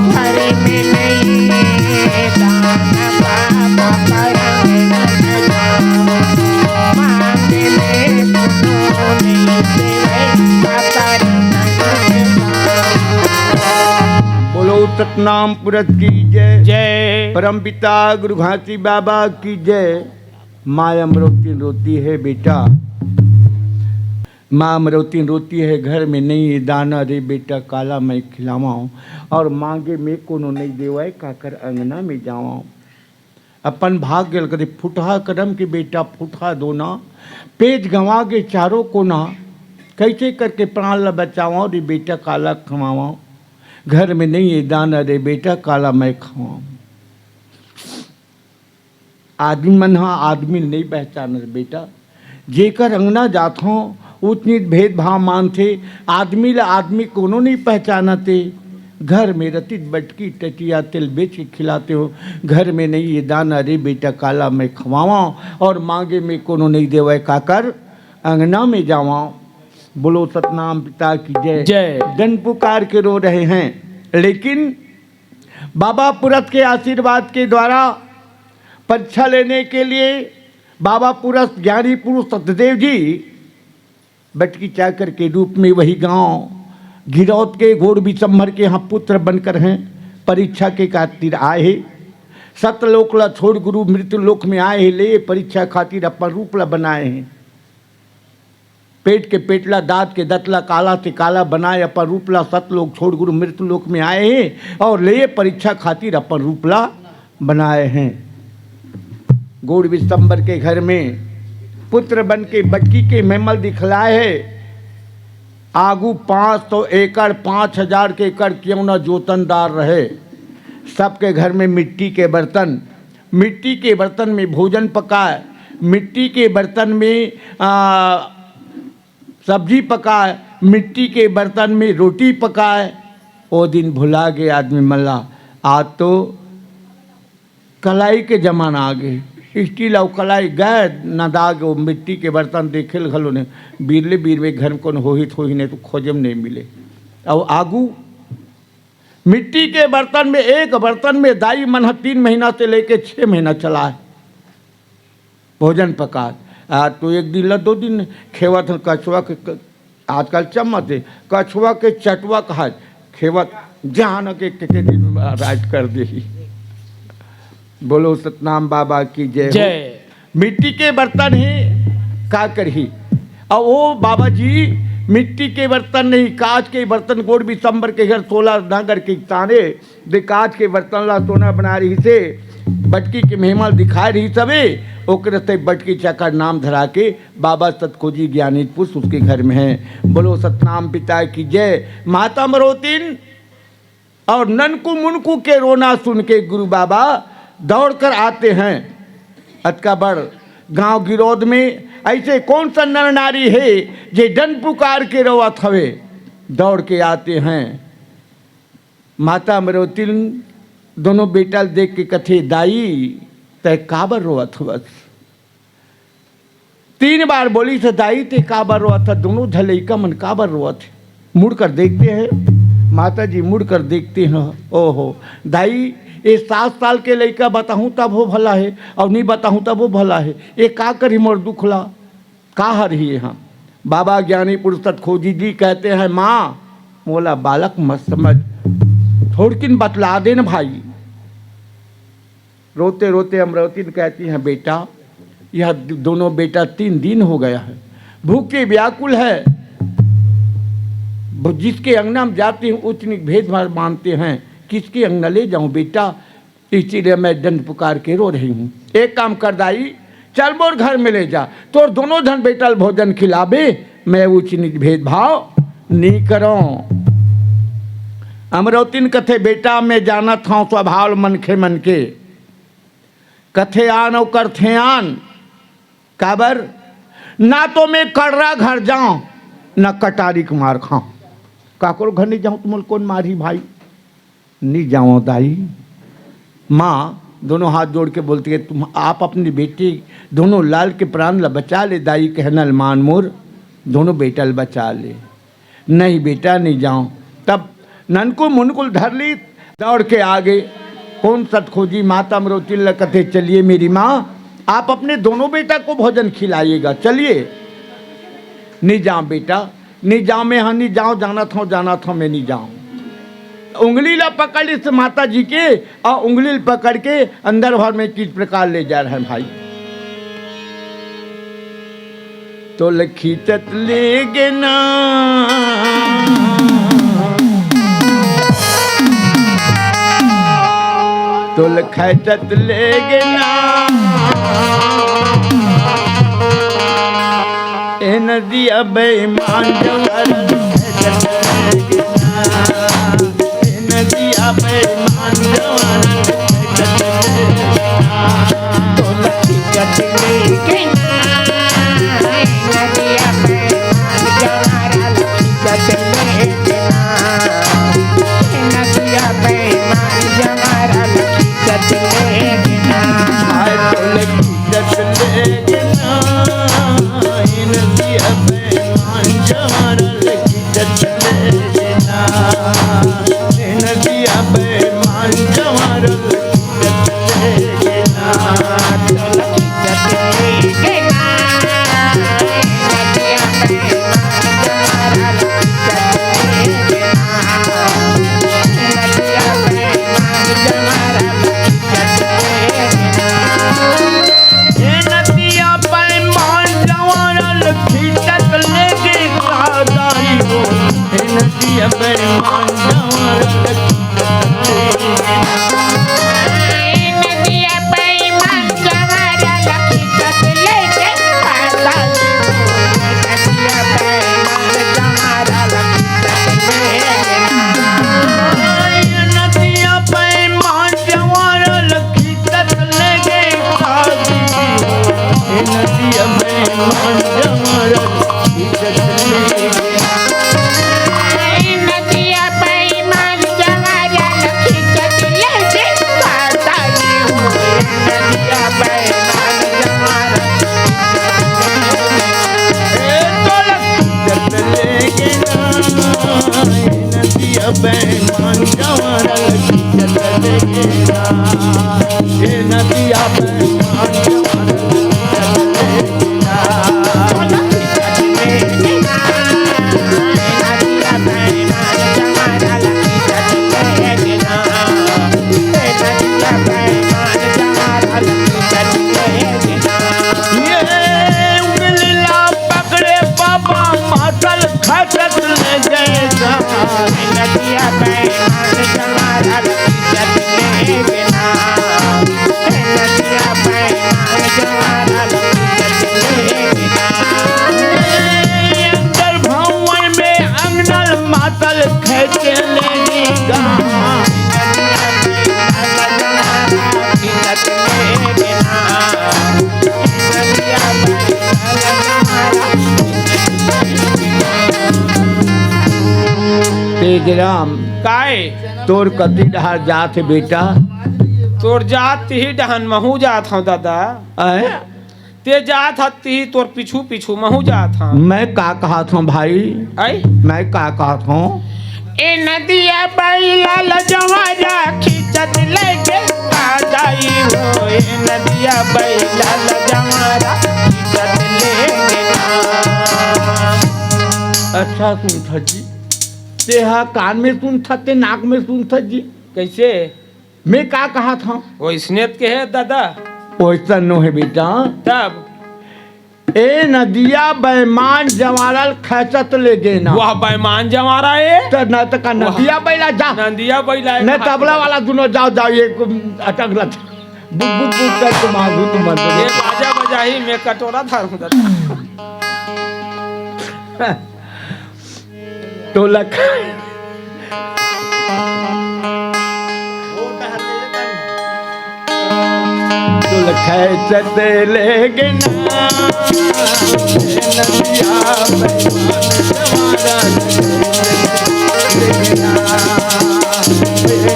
घर में नहीं दान बाबा करंग न जाओ मांगने सुनो नहीं देवे करंग न जाओ। बोलो सतनाम पुरत की जय। जय। परम पिता गुरु घासी बाबा की जय। माँ अमरोती रोती है बेटा, माँ अमरोती रोती है घर में नहीं है दाना रे बेटा काला मैं खिलावाऊँ और मांगे में कोनो नहीं देवाए काकर अंगना में जावाऊँ। अपन भाग गल कदे फुटहा कदम के बेटा फुटहा दो ना पेज गंवा के चारों को ना कैसे करके प्राण ला बचावाओ रे बेटा काला खवावाओ घर में नहीं है दाना रे बेटा काला मैं खवाऊँ। आदमी मन हाँ आदमी नहीं पहचान रे बेटा जेकर अंगना जात हों ऊंच नीच भेदभाव मानते आदमी ला आदमी कोनो नहीं पहचानते। घर में रतित बटकी टटिया तिल बेच के खिलाते हो घर में नहीं ये दाना रे बेटा काला मैं खवावा और मांगे में कोनो नहीं देवे काकर अंगना में जावा। बोलो सतनाम पिता की जय। जय। दन पुकार के रो रहे हैं लेकिन बाबा पुरत के आशीर्वाद के द्वारा परीक्षा लेने के लिए बाबा पुरस ज्ञानी पुरुष सत्यदेव जी बटकी चाकर के रूप में वही गांव गिरौत के घोड़ बिचम्भर के यहाँ पुत्र बनकर हैं परीक्षा के खातिर आए हैं। सतलोक ला छोड़ गुरु मृत्यु लोक में आए हैं ले परीक्षा खातिर अपन रूप ला बनाए हैं। पेट के पेटला दांत के दतला काला से काला बनाए अपन रूप ला सतलोक छोड़ गुरु मृत्यु लोक में आए हैं और ले परीक्षा खातिर अपन रूप ला बनाए हैं। घोड़ बिचम्भर के घर में पुत्र बन के बटकी के मेमल दिखलाए है। आगू 500 एकड़ 5000 के एकड़ क्यों न जोतनदार रहे। सबके घर में मिट्टी के बर्तन में भोजन पकाए, मिट्टी के बर्तन में सब्जी पकाए, मिट्टी के बर्तन में रोटी पकाए। वो दिन भुला गए आदमी मल्ला। आज तो कलाई के जमाना आ गए स्टील और कलाई गए न दाग वो मिट्टी के बर्तन देखे घलो ने बीरले बीर में घर को हो ही नहीं तो खोजम नहीं मिले। और आगू मिट्टी के बर्तन में एक बर्तन में दाई मन 3 महीना से लेके 6 महीना चला है भोजन पका। तो एक दिन ला 2 दिन खेवत कछुआ के आजकल चम्मच है कछुआ के चटुआ कहा खेवत जान के दिन राज कर दे। बोलो सतनाम बाबा की जय। जय। मिट्टी के बर्तन ही का करही और वो बाबा जी मिट्टी के बर्तन नहीं कांच के बर्तन गोड़ बिचम्भर के घर 16 नगर के ताने दे कांच के बर्तन ला सोना बना रही से बटकी के मेहमान दिखा रही सबे ओकरे से बटकी चकर नाम धरा के बाबा सतखोजी ज्ञानी पुरुष उसके घर में है। बोलो सतनाम पिता की जय। माता मरोतीन और ननकू मुनकू के रोना सुन के गुरु बाबा दौड़कर आते हैं। अतकाबड़ गांव गिरोध में ऐसे कौन सा नर नारी है जे डन पुकार के रोवत हवे दौड़ के आते हैं। माता मरोतिन दोनों बेटा देख के कथे दाई तय काबर रोवत हवस। 3 बार बोली से दाई ते काबर रोवत था दोनों झलैका मन काबर रोवत है। मुड़ कर देखते हैं माता जी मुड़ कर देखते हैं ओहो दाई ये 7 साल के लड़का बताऊँ तब वो भला है और नहीं बताऊँ तब वो भला है। ये का करी मोर दुखला का हर ही यहाँ। बाबा ज्ञानी पुरुष सतखोजी जी कहते हैं माँ मोला बालक मत समझ थोड़किन बतला दे न भाई। रोते रोते अमरावती कहती हैं बेटा यह दोनों बेटा 3 दिन हो गया है भूखे व्याकुल है। जिसके अंगना में जाते हैं उच्च नीच भेदभाव मानते हैं किसके अंगना ले जाऊं बेटा इसीलिए मैं दंड पुकार के रो रही हूँ। एक काम कर दाई चल मोर घर में ले जा तो दोनों धन बेटा भोजन खिलाबे मैं उच्च नीच भेदभाव नहीं करूं। अमरावती कथे बेटा मैं जाना था स्वभाव मनखे मन के कथे आन और करथे आन काबर ना तो मैं कड़रा घर जाऊं न कटारी के मार खाऊं। काकरो घर नहीं जाऊं तुम कौन मारी भाई नहीं जाऊं दाई। माँ दोनों हाथ जोड़ के बोलती है, तुम आप अपनी बेटी दोनों लाल के प्राण ला बचा ले। दाई कहना मान मोर दोनों बेटा ला बचा ले। नहीं बेटा नहीं जाऊँ। तब ननकुल मुनकुल धर ली, दौड़ के आगे कौन सत खोजी माता मरोती लकते, चलिए मेरी माँ आप अपने दोनों बेटा को भोजन खिलाइएगा, चलिए। नहीं जाऊँ बेटा, नहीं जाऊँ मैं, हाँ नहीं जाऊँ, जाना था मैं नहीं जाऊँ। उंगली ला पकड़ इस माता जी के और उंगली पकड़ के अंदर भर में किस प्रकार ले जा रहे हैं भाई। तो खींचत ले गे ना तो खींचत ले गे ना ए नदिया बेईमान जवान नदिया बेईमान जवान तो खींचत ले गे ना नदिया बेईमान जवारा खींचत ले गे ना नदिया बेईमान जवारा खींचत ले गे ना तो खींचत ले गे ना नदिया बेईमान जवान खींचत ले गे ना नदिया बेईमान जवान खींचत ले गे ना तो खींचत ले गे ना नदिया बेईमान जवारा खींचत ले गे ना नदिया बेईमान जवारा खींचत ले गे ना ए नदिया बेईमान जवान खींचत ले गे ना दाई हो। ए नदिया बेईमान जवान खींचत ले गे ना। नदिया बेईमान जवारा खींचत ले गे ना नदिया बेईमान जवारा खींचत ले गे ना नदिया बेईमान जवान खींचत ले गे दाई हो। ए नदिया बेईमान जवान खींचत ले गे ना। नदिया बेईमान जवारा खींचत ले गे दाई हो नदिया बेईमान जवारा ए खींचत ले गे ना नदिया बेईमान जवान खींचत ले गे ना। ए नदिया बेईमान जवान खींचत ले गे ना। ये उंगली ला पकड़े बाबा मातल खचत ले गए जा। अंदर भवन में अंगनल मातल खेचे लेगा। तेजराम काय तोर कति डहार जात है बेटा? तोर जात ही डहन महू जात हूँ दादा। अरे ते जात हती तोर पीछू पीछू महू जात हूँ। मैं का कहा था भाई? आई मैं का कहा था? ए नदिया बैला लजवारा खींचत ले गे दाई हो ए नदिया बैला लजवारा खींचत ले गे ना। अच्छा सुन था जी, तेहा कान में सुन था, ते नाक में सुन था जी। कैसे मैं का कहा था? वो स्नेत के है दादा? वैसा नो है बेटा। तब ए नदिया बेईमान जवारल खचत ले गे ना। वह बेईमान जवारा है तो न तो का नदिया बैला जा, नंदिया बैला न तबला वाला दोनों जाओ जाओ ये अटक लग बुक बुक बुक कर तुम आगू तुम ये बाजा बजाही मैं कटोरा धरूं दादा। तो लख तो खचत ले गे ना नदिया बेईमान जवारा ले गे ना।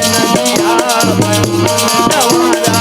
नदिया बेईमान जवारा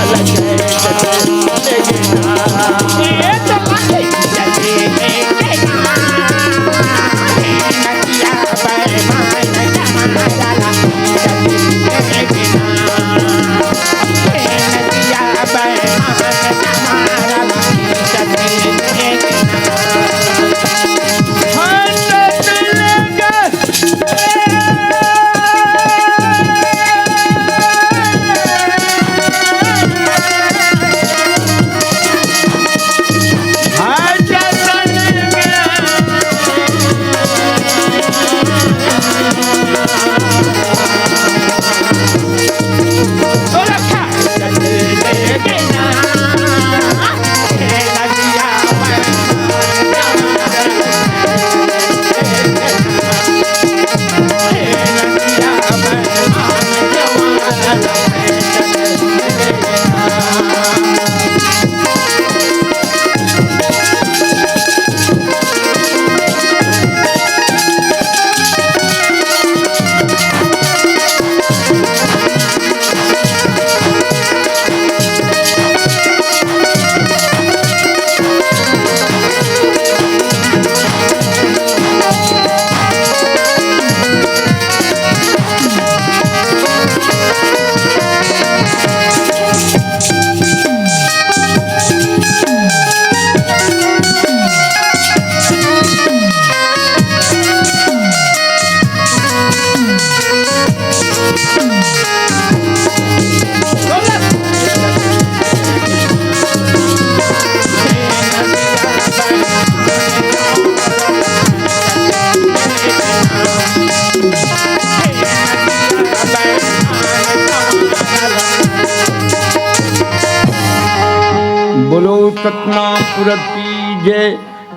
बोलो सतनामपुर की जय,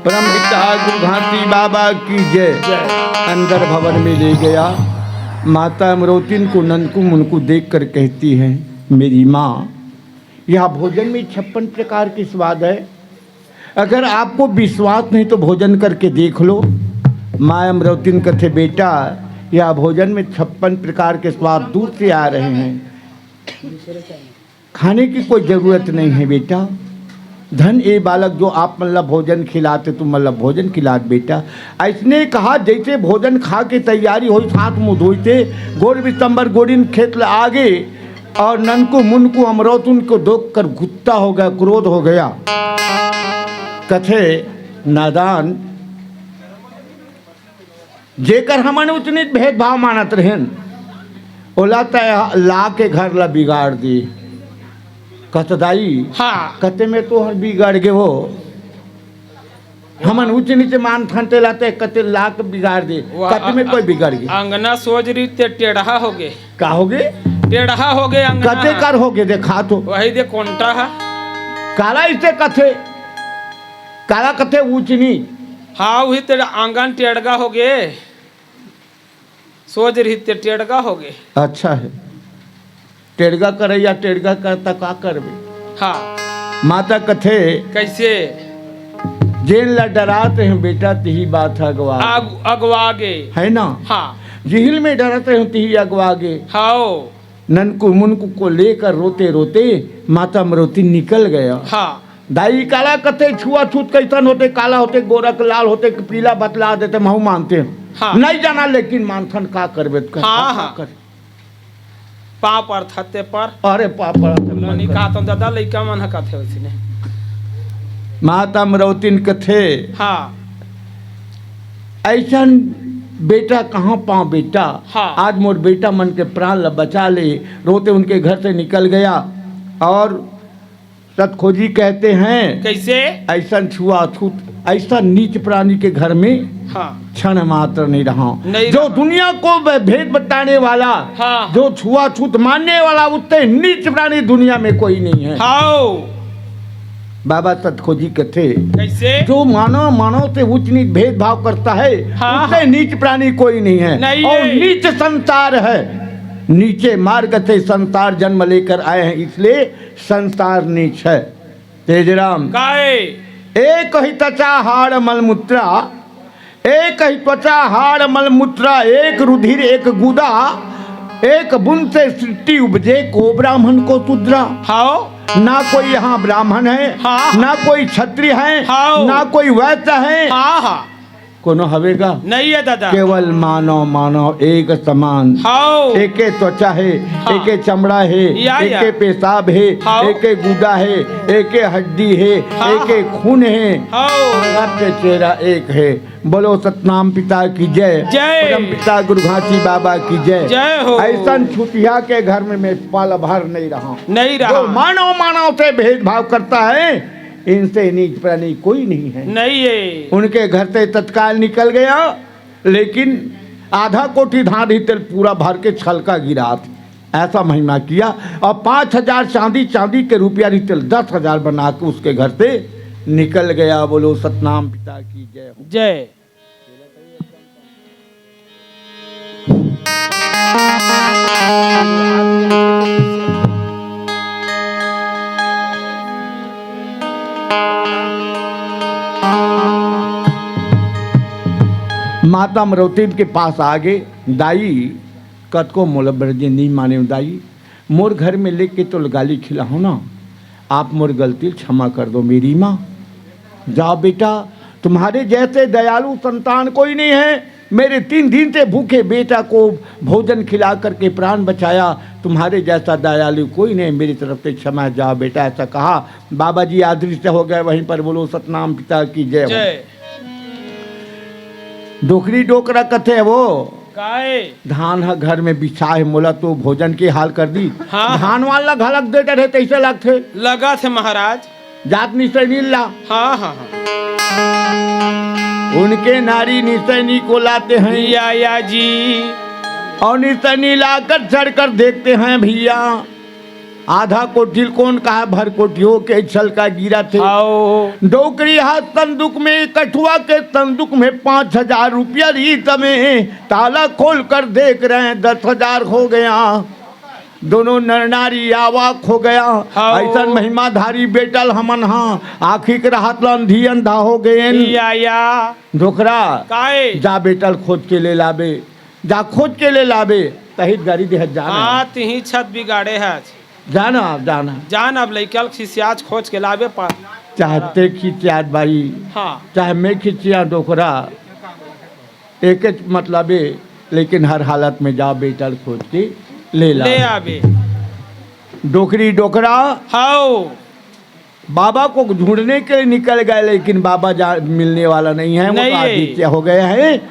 परम पिता गुरघाटी बाबा की जय। अंदर भवन में ले गया, माता अमरोतिन को ननकू मुनको देख कर कहती है, मेरी माँ यह भोजन में 56 प्रकार के स्वाद है, अगर आपको विश्वास नहीं तो भोजन करके देख लो। माँ अमरोतिन कहते, बेटा यह भोजन में 56 प्रकार के स्वाद दूर से आ रहे हैं, खाने की कोई ज़रूरत नहीं है बेटा। धन ए बालक जो आप मतलब भोजन खिलाते तुम मतलब भोजन खिलात बेटा। ऐसने कहा जैसे भोजन खा के तैयारी हुई, हाथ मुँह धोते गोड़ विस्तंबर गोड़िन खेत आगे, और ननकू मुनको अमरोतुन को देख कर गुस्सा हो गया, क्रोध हो गया। कथे नादान जेकर हमन उतनी भेदभाव मानत रहें, ओला तय ला के घर ला बिगाड़ दी। कतदाई हाँ कते में तो हर बिगड़ गए हो, हमन ऊंचे नीचे मान ठानते लाते, कते ला के बिगाड़ दे, कते में कोई बिगड़ गए। अंगना सोच रही ते टेढ़ा हो गए। का हो गए? टेढ़ा हो गए अंगना। कते कर हो गए देखा तो वही दे कोंटा है। काला इसे कथे, काला कथे ऊंच नी। हाँ वही तेरा आंगन टेढ़गा हो गए, सोच रही ते टेढ़गा हो गए। अच्छा है, टेढ़गा करे या टेढ़गा करता का करबे। हाँ माता कथे कैसे जेल ला डराते हैं बेटा, तही बात है अगवा अगवा गए है ना। हाँ जेल में डराते हैं तही अगवा गे। हाँ ननकू मुनको को लेकर रोते रोते माता अमरोती निकल गया। हाँ दाई काला कथे छुआछूत कैसन होते, काला होते, गोरख लाल होते, पीला बतला देते, महू मानते हैं। हाँ। नहीं जाना लेकिन मानथन का करबे कर। हाँ हाँ पाँव पर थते पर। अरे पापा मनी कहा तो दादा लइका मन हका थे उसने। माता अमरोतिन कथे हाँ ऐसा बेटा कहाँ पाओ बेटा। हाँ। आज मोर बेटा मन के प्राण ला बचा ले। रोते उनके घर से निकल गया, और सतखोजी कहते हैं कैसे ऐसा छुआछूत, ऐसा नीच प्राणी के घर में हाँ क्षण मात्र नहीं रहा। नहीं जो रहा। दुनिया को भेद बताने वाला, हाँ। जो छुआछूत मानने वाला, उतने नीच प्राणी दुनिया में कोई नहीं है। हाँ बाबा सतखोजी कहते कैसे जो मानव मानव से उच्च नीच भेदभाव करता है, हाँ, उससे हाँ। नीच प्राणी कोई नहीं है। नहीं और है। नीच संसार है, नीचे मार्ग से संसार जन्म लेकर आए हैं, इसलिए संसार नीच है। तेजराम गाय एक ही त्वचा हाड़ मलमूत्रा, एक ही त्वचा हाड़ मलमूत्रा, एक रुधिर एक गुदा, एक बुन से सृष्टि उपजे को ब्राह्मण को शूद्रा। हाँ ना कोई यहाँ ब्राह्मण है, हाँ। ना कोई क्षत्रिय है, हाँ। ना कोई वैश्य है, हाँ हाँ कोनो हवेगा। नहीं है दादा। केवल मानव मानव एक समान। हाँ एक त्वचा है, हाँ। एक चमड़ा है, या। एक पेशाब है, हाँ। एक गुदा है, एक हड्डी है, हाँ। एक खून है, हाँ सबके चेहरा एक है। बोलो सतनाम पिता की जय, जय। परम पिता गुरुघाटी बाबा की जय। जय हो। ऐसा छुतिया के घर में मैं पल भर नहीं रहा। नहीं जो रहा। मानव मानव से भेदभाव करता है, इनसे नीच प्राणी कोई नहीं है। नहीं है। उनके घर से तत्काल निकल गया, लेकिन आधा कोठी धान रितल पूरा भर के छलका गिरा, ऐसा महिमा किया। और 5000 चांदी के रुपया रितल 10,000 बना के उसके घर से निकल गया। बोलो सतनाम पिता की जय। जय। माता अमरोती के पास आ गए। दाई कत को मोल बरजे नहीं माने दाई, मोर घर में लेके तो गाली खिलाओ ना, आप मोर गलती क्षमा कर दो मेरी माँ। जाओ बेटा, तुम्हारे जैसे दयालु संतान कोई नहीं है। मेरे 3 दिन से भूखे बेटा को भोजन खिला करके प्राण बचाया, तुम्हारे जैसा दयालु कोई नहीं, मेरी तरफ से क्षमा। जाओ बेटा, ऐसा कहा। बाबा जी अदृश्य हो गए वहीं पर। बोलो सतनाम पिता की जय। जय। डोकरी डोकरा कथे वो गाय धान है घर में बिछा है, मोला तो भोजन की हाल कर दी। हाँ। धान वाला घलक देते रहे कैसे लगते, लगा थे महाराज। जात निश्चय नीला। हाँ हाँ हाँ उनके नारी निशैनी को लाते हैं या जी। और निशैनी लाकर चढ़कर देखते हैं भैया आधा कोठिल कौन कहा भर कोठियों के छल का गिरा थे। हाओ डोकरी हाथ संदूक में, कठुआ के संदूक में 5,000 रुपया रीत में, ताला खोल कर देख रहे हैं 10,000 हो गया। दोनों नर नारी आवाक हो गया। हाँ। ऐसा महिमाधारी बेटल हमन हाँ, आखिर के राहत अंधी अंधा हो गए। या डोकरा काए जा बेटल खोज के ले लाबे, जा खोज के ले लाबे, तहित गाड़ी देहत जाना। हाँ तिही छत बिगाड़े है जाना आप जाना। जान अब लइकल खिसियाज खोज के लावे पर चाहते खिंचियात बाई, हाँ चाहे मैं खिंचिया डोकरा, एक मतलब है, लेकिन हर हालत में जा बेटल खोज के ले ला। ले आवे डोकरी डोकरा हाओ बाबा को ढूंढने के लिए निकल गए, लेकिन बाबा जा मिलने वाला नहीं है। वो नहीं तो है। आदित्य हो गए हैं,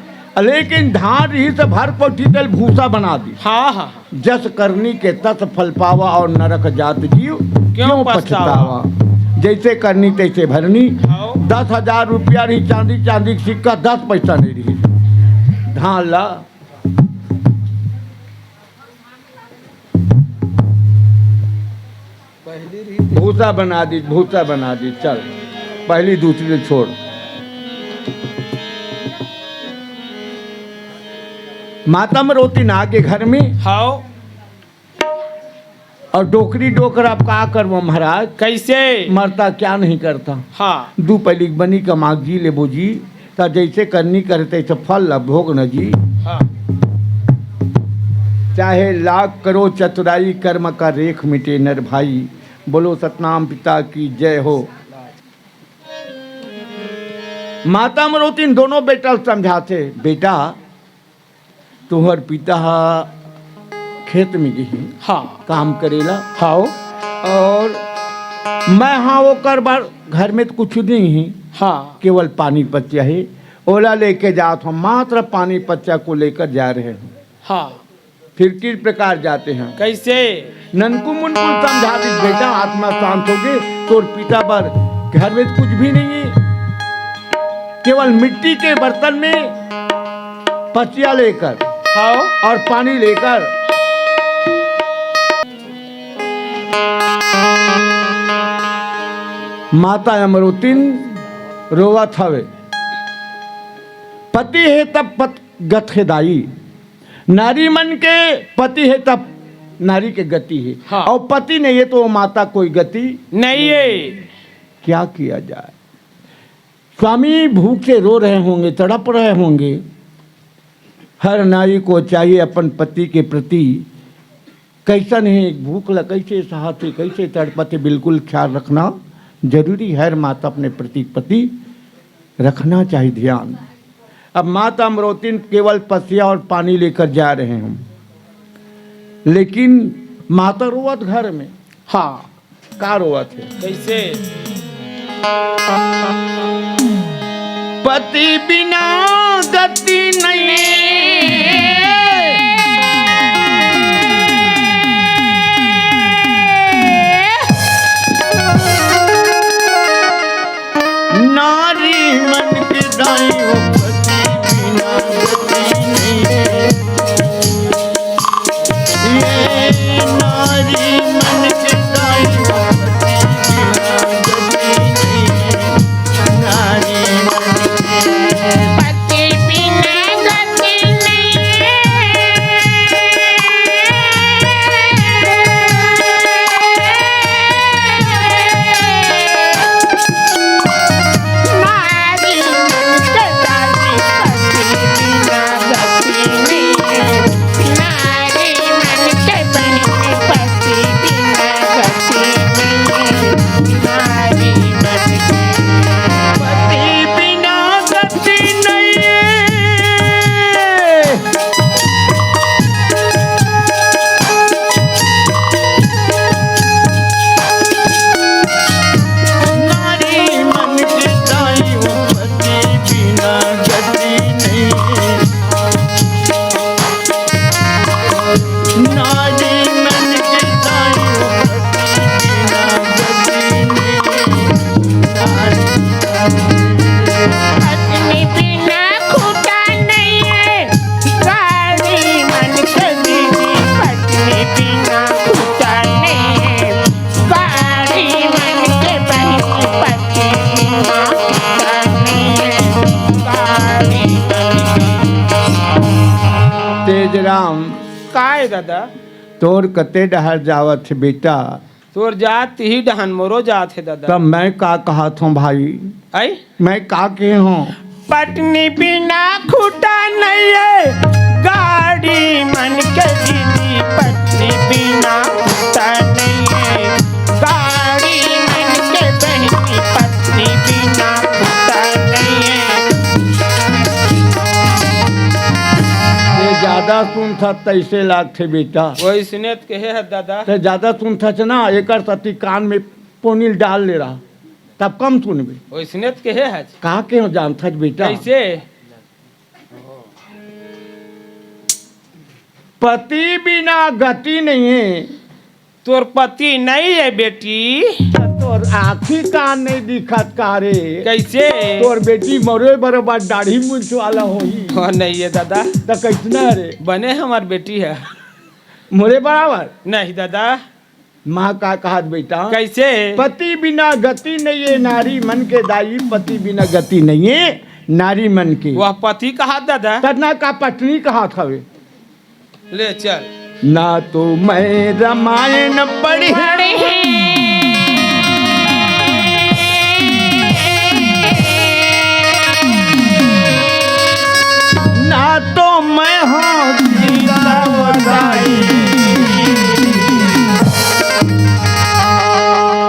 लेकिन धान रही से भर कोठी तेल भूसा बना दी। हाँ हाँ जस करनी के तस फल पावा, और नरक जात जीव क्यों पछतावा। जैसे करनी तैसे भरनी। हाओ 10,000 रुपया रही, चांदी चांदी का सिक्का 10 पैसा नहीं रही। धान ला भूसा बना दी, भूसा बना दी। चल पहली दूसरी छोड़। माता में रोती ना के घर में, हाओ और डोकरी डोकर आप का करवा महाराज, कैसे मरता क्या नहीं करता। हाँ दू पली बनी का माग जी ले बोजी, ता जैसे करनी करते तो फल ला भोग न जी। हाँ चाहे लाख करो चतुराई, कर्म का रेख मिटे नर भाई। बोलो सतनाम पिता की जय हो। माता मरोती दोनों बेटा समझाते, बेटा तुम्हार पिता खेत में गई हाँ काम करेला, हाओ और मैं हाँ वो कर बार घर में तो कुछ नहीं है, हाँ केवल पानी पच्चा है। ओला लेके जाता हूँ, मात्र पानी पच्चा को लेकर जा रहे हैं। हाँ फिर किस प्रकार जाते हैं। कैसे ननकू मुनकू समझा दी, बेटा आत्मा शांत हो गए, तोर पिता पर घर में कुछ भी नहीं है, केवल मिट्टी के बर्तन में पचिया लेकर हाओ और पानी लेकर माता अमरुद्दीन रोवा थावे। पति है तब पत गत है दाई, नारी मन के पति है तब नारी के गति है। हाँ। और पति नहीं है तो वो माता कोई गति नहीं है। क्या किया जाए। स्वामी भूख से रो रहे होंगे, तड़प रहे होंगे। हर नारी को चाहिए अपन पति के प्रति कैसा नहीं भूख लग, कैसे सहाते, कैसे तड़पते, बिल्कुल ख्याल रखना जरूरी है। हर माता अपने पति रखना चाहिए ध्यान। अब माता अमरोतिन केवल पसिया और पानी लेकर जा रहे हैं, लेकिन माता रोवत घर में। हाँ का रोवत है कैसे पति बिना गति नहीं, नारी मन के दाई हो पति बिना गति नहीं। ये नारी मन के दाई हो पति बिना गति नहीं। नारी मन पति बिना गति नहीं, नारी मन के राम का है दादा? तोर कते डहर जावत है बेटा, तोर जात ही डहन मोरो जात है दादा। तब मैं का कहा था भाई, आई मैं का के हूँ? पत्नी बिना खूटा नहीं है गाड़ी मन के दीदी, पत्नी बिना खूटा नहीं है गाड़ी मन के बहनी, पत्नी बिना खूटा नहीं है। ये ज्यादा सुन था तैसे लाग थे बेटा, वही सुनेत कहे है दादा। तो ज्यादा सुन था ना एक सती कान में पोनील डाल ले रहा, तब कम सुनबे। वही सुनेत कहे है कहा के हो जान था बेटा? कैसे? पति बिना गति नहीं है। तोर पति नहीं है बेटी? तोर आखी कान नहीं दिखत का रे? कैसे? तोर बेटी मोरे बराबर दाढ़ी मूछ वाला होई। हाँ नहीं है दादा। तो कैसना रे? बने हमार बेटी है। मोरे बराबर नहीं दादा। माँ का कहत बेटा? कैसे? पति बिना गति नहीं है नारी मन के दाई, पति बिना गति नहीं है नारी मन की। वह पति कहा दादा? तना का पत्नी कहा था वे? ले चल। ना तो मैं रामायण पढ़ी ना तो मैं हूँ सीता वदाई,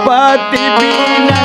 पति बिना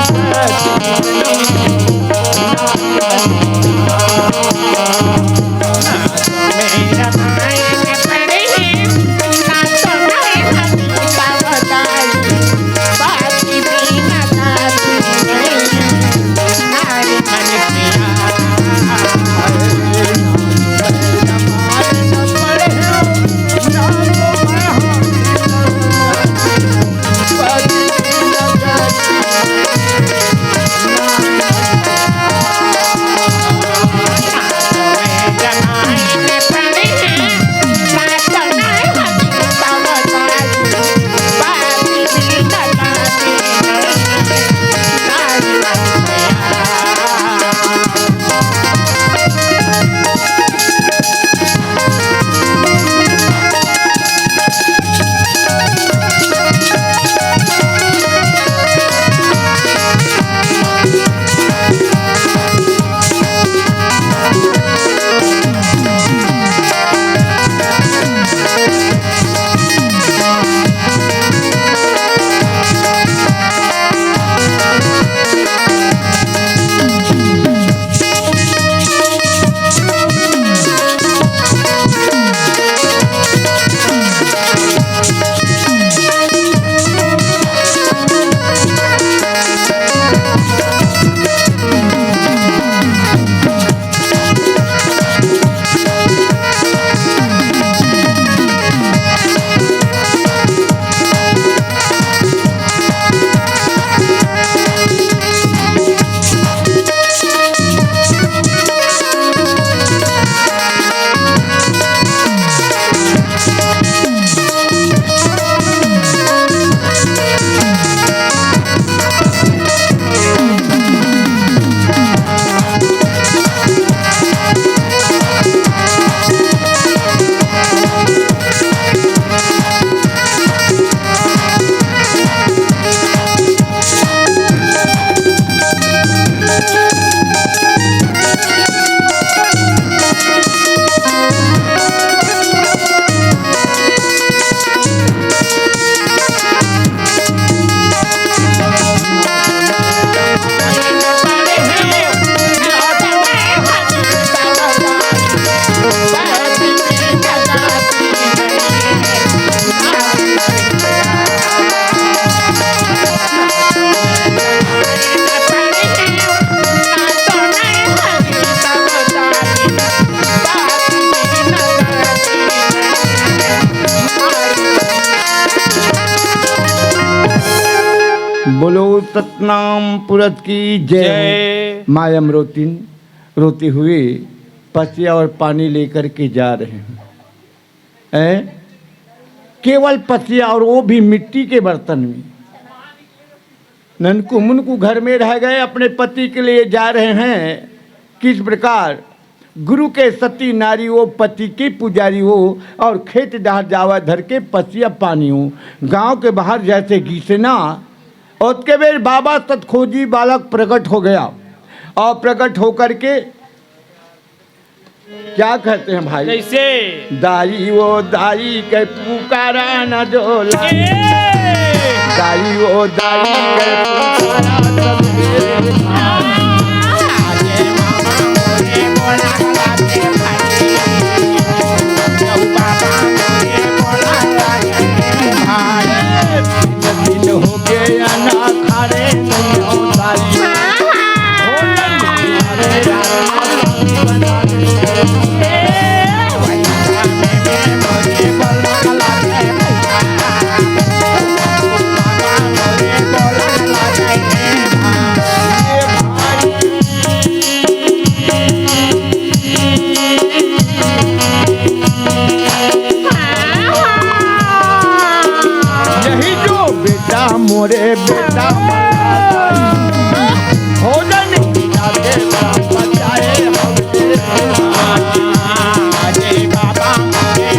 बोलो सतनाम पुरत की जय। जय। मायम रोती हुई पसिया और पानी लेकर के जा रहे हैं, केवल पसिया, और वो भी मिट्टी के बर्तन में। ननकू मुनकू घर में रह गए, अपने पति के लिए जा रहे हैं। किस प्रकार गुरु के सती नारी हो, पति की पुजारी हो, और खेत डहार जावा धर के पसिया पानी हो। गांव के बाहर जैसे गीसना, और के बेर बाबा तत्खोजी बालक प्रकट हो गया, और प्रकट होकर के क्या कहते हैं भाई? कैसे? दाई वो दाई के पुकारा न डोला, दाई वो दाई के पुकारा न दिन हो गया ना खारे नहीं हो दाई। मोरे बेटा भोजन खिलाते बचाए हमसे। अजय बाबा मोरे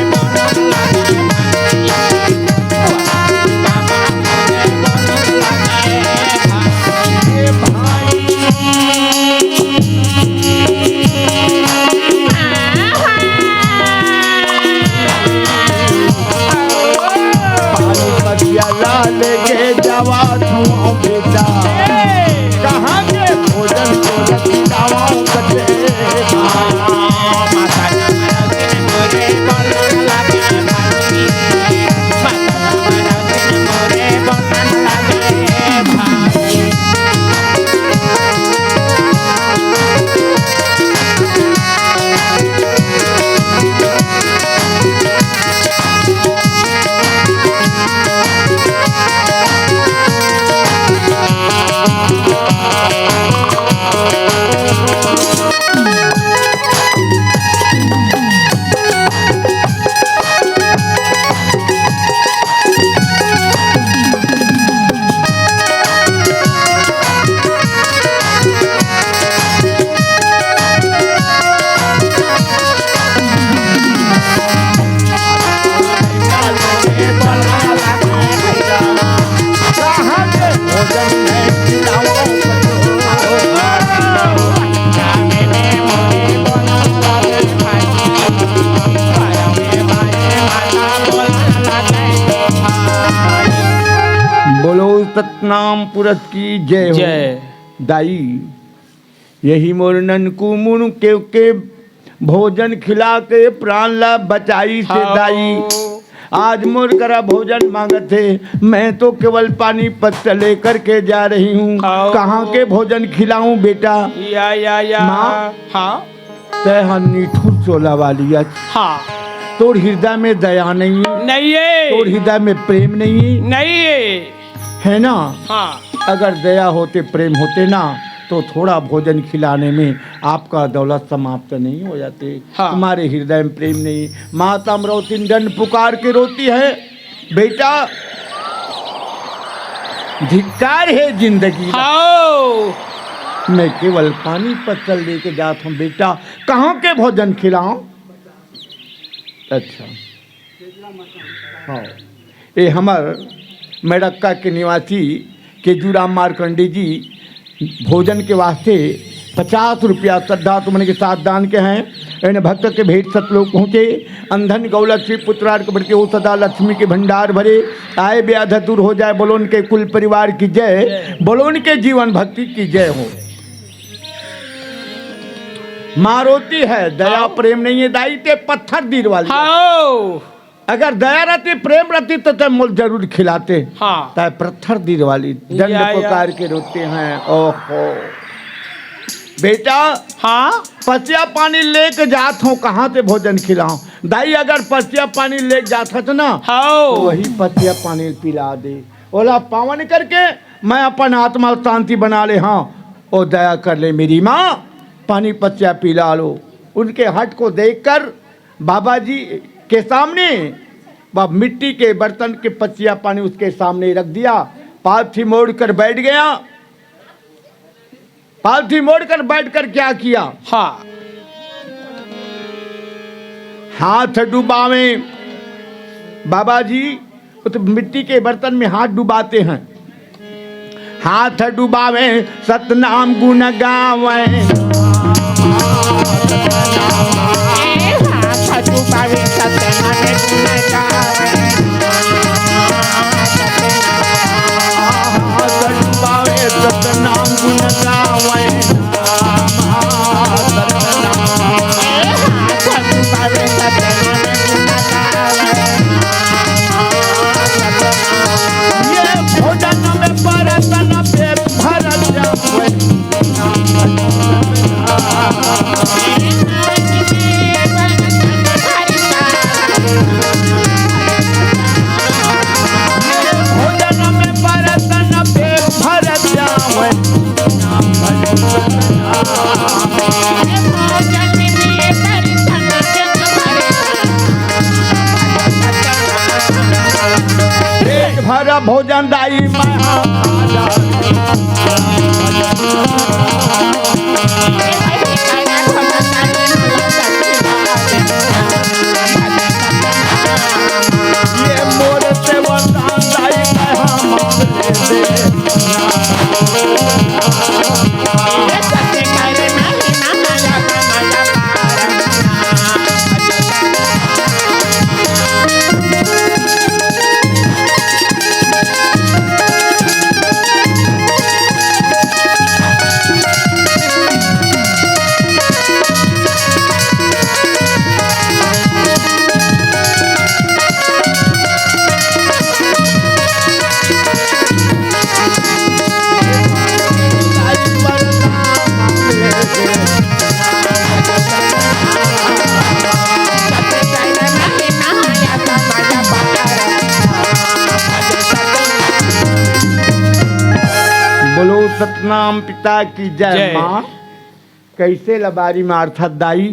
लेके जावा तू बेटा, कहाँ के भोजन को खिलावाऊं कटे। सतनाम पुरत की जय हो। जय। दाई यही मोरनन कुमुन के भोजन खिला के प्राण ला बचाई से दाई। आज मोर करा भोजन मांगते, मैं तो केवल पानी पत्ता लेकर के जा रही हूँ। कहाँ के भोजन खिलाऊं बेटा? या माँ, हाँ तय निठुर चोला वाली। हाँ, तोर हृदय में दया नहीं है, नहीं है, तोर हृदय में प्रेम नहीं है, नहीं है ना? हाँ। अगर दया होते प्रेम होते ना तो थोड़ा भोजन खिलाने में आपका दौलत समाप्त नहीं हो जाते। हाँ। तुम्हारे हृदय में प्रेम नहीं। माता अमरवती दंड पुकार के रोती है, बेटा धिक्कार है जिंदगी। हाँ। मैं केवल पानी पत्तल लेके जाता हूँ बेटा, कहाँ के भोजन खिलाऊं? अच्छा हाँ, ये हमार मेड़क्का के निवासी केजूराम मारकंडी जी भोजन के वास्ते 50 रुपया श्रद्धा तुमने के साथ दान के हैं। इन भक्त के भेंट सतलोक पहुँचे। अंधन गौलक्ष्मी पुत्रार्क बढ़ते हो सदा लक्ष्मी के भंडार भरे। आए ब्याध दूर हो जाए, बोलो उनके कुल परिवार की जय, बोलो उनके जीवन भक्ति की जय हो। माँ रोती है, दया प्रेम नहीं है दाई, ते पत्थर दीर वाली। हाँ। अगर दया रहती प्रेम रहती तो ते मुल जरूर खिलाते। हाँ। ताए पत्थर दीर वाली दंड पुकार के रोते हैं। ओहो बेटा, हाँ, पसिया पानी लेके जात हूँ, कहाँ से भोजन खिलाऊं? दाई अगर पसिया पानी लेके जाता तो ना, हाँ, तो वही पसिया पानी पिला दे। ओला पावन करके मैं अपन आत्मा शांति बना ले। हाँ, ओ दया कर ले मेरी माँ, पानी पसिया पिला लो। उनके हट को देखकर बाबा जी के सामने मिट्टी के बर्तन के पसिया पानी उसके सामने रख दिया। पालथी मोड़ कर बैठ गया। पालथी मोड़ कर बैठ कर क्या किया? हाँ, हाथ डुबावे। बाबा जी वो तो मिट्टी के बर्तन में हाथ डुबाते हैं। हाथ डुबावे सतनाम गुण गावे। हाथ डुबावे सतनाम गुण गावे। हाथ डुबावे सतनाम गुण गावे। हाथ डुबावे सतनाम गुण गावे। ये भोजन में बरतन पेट भर जावे। भोजन में बरतन पेट भर जावे। पेट भर भोजन दाई ये मोर से वरदान दाई बोलो सतनाम पिता की जय। जय। माँ कैसे लबारी में अर्थात दाई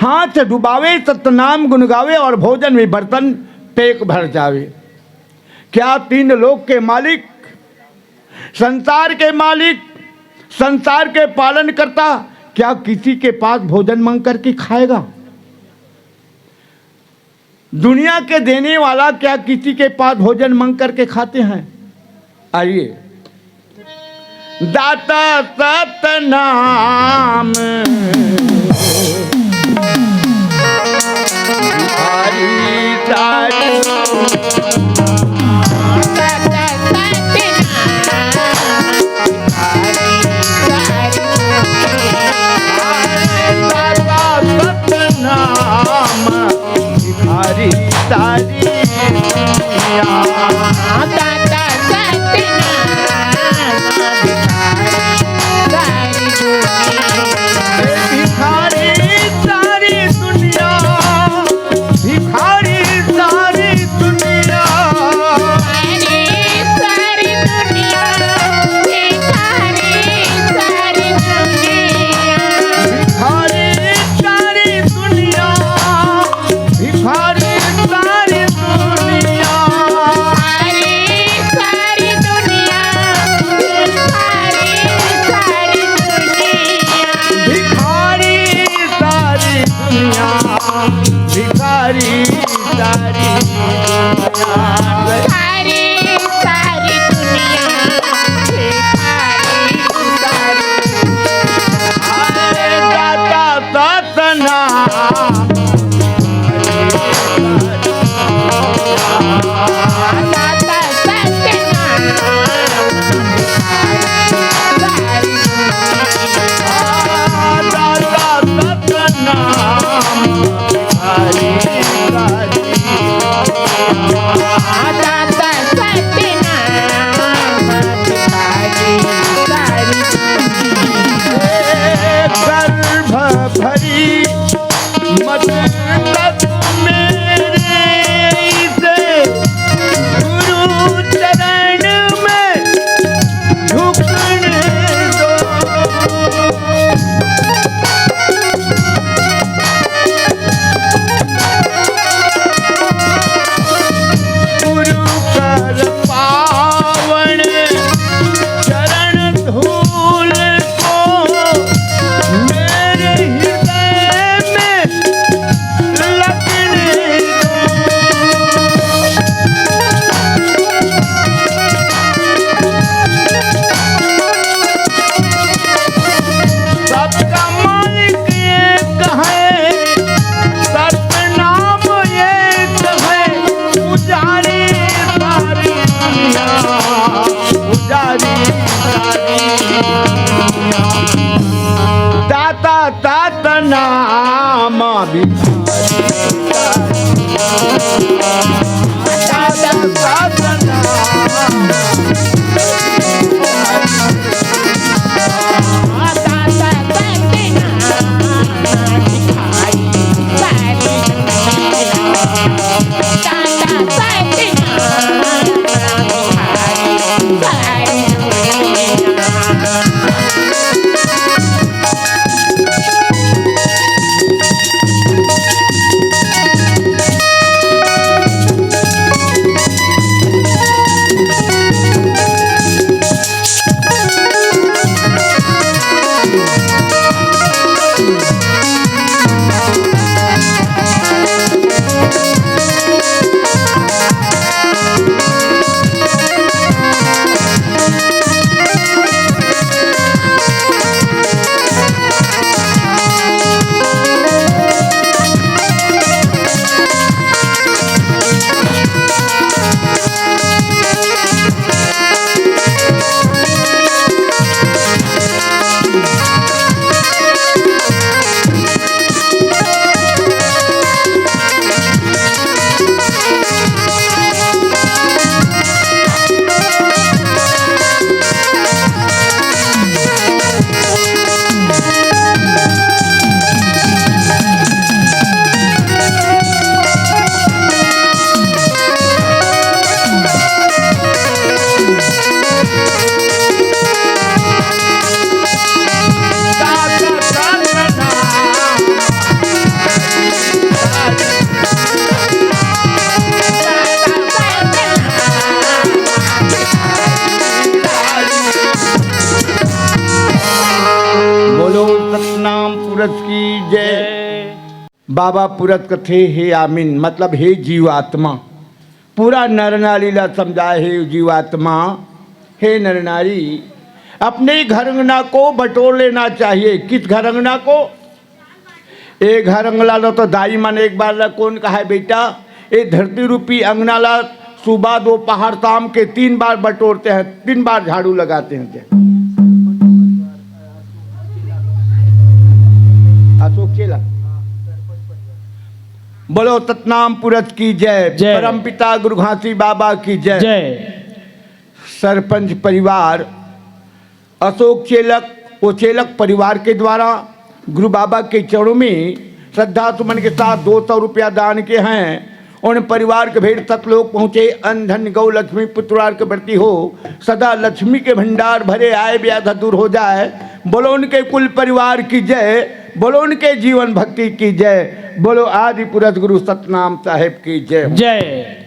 हाथ डुबावे सतनाम गुण गावे और भोजन में बर्तन पेट भर जावे। क्या तीन लोक के मालिक, संसार के मालिक, संसार के पालन करता क्या किसी के पास भोजन मांग करके खाएगा? दुनिया के देने वाला क्या किसी के पास भोजन मांग करके खाते हैं? आइए दाता सतनाम हरी सारी सतनाम हरी सारी भिखारी सारी दुनिया, भिखारी सारी दुनिया, भिखारी सारी दुनिया, भिखारी सारी दुनिया, भिखारी सारी दुनिया, भिखारी सारी दुनिया। अरे दाता सतनाम दाता सतनाम हरी सारी गर्भ भरी मत मेरे से गुरु चरण में झुकने दो। नाम बोलो सतनाम पुरष की जय। बाबा पुरत कथे हे आमीन, मतलब हे जीवात्मा। पूरा नर नारीला समझाए हे जीवात्मा। हे नर नारी, अपने घर अंगना को बटोर लेना चाहिए। किस घर अंगना को? ए घर अंगना लो तो दाई मन एक बार ला कौन कहा है बेटा, ए धरती रूपी अंगना ला सुबह दोपहर शाम के 3 बार बटोरते हैं, 3 बार झाड़ू लगाते हैं। अशोक चेला बोलो सतनाम पुरष की जय। जय। परम पिता गुरु घासी बाबा की जय। जय। सरपंच परिवार अशोक चेलक, वो चेलक परिवार के द्वारा गुरु बाबा के चरणों में श्रद्धा सुमन के साथ 200 रुपया दान के हैं। उन परिवार के भेड़ तक लोग पहुँचे। अनधन गौ लक्ष्मी पुत्रार के प्रति हो, सदा लक्ष्मी के भंडार भरे आए, व्याधा दूर हो जाए। बोलो उनके कुल परिवार की जय, बोलो उनके जीवन भक्ति की जय, बोलो आदि पुरष गुरु सतनाम साहेब की जय। जय।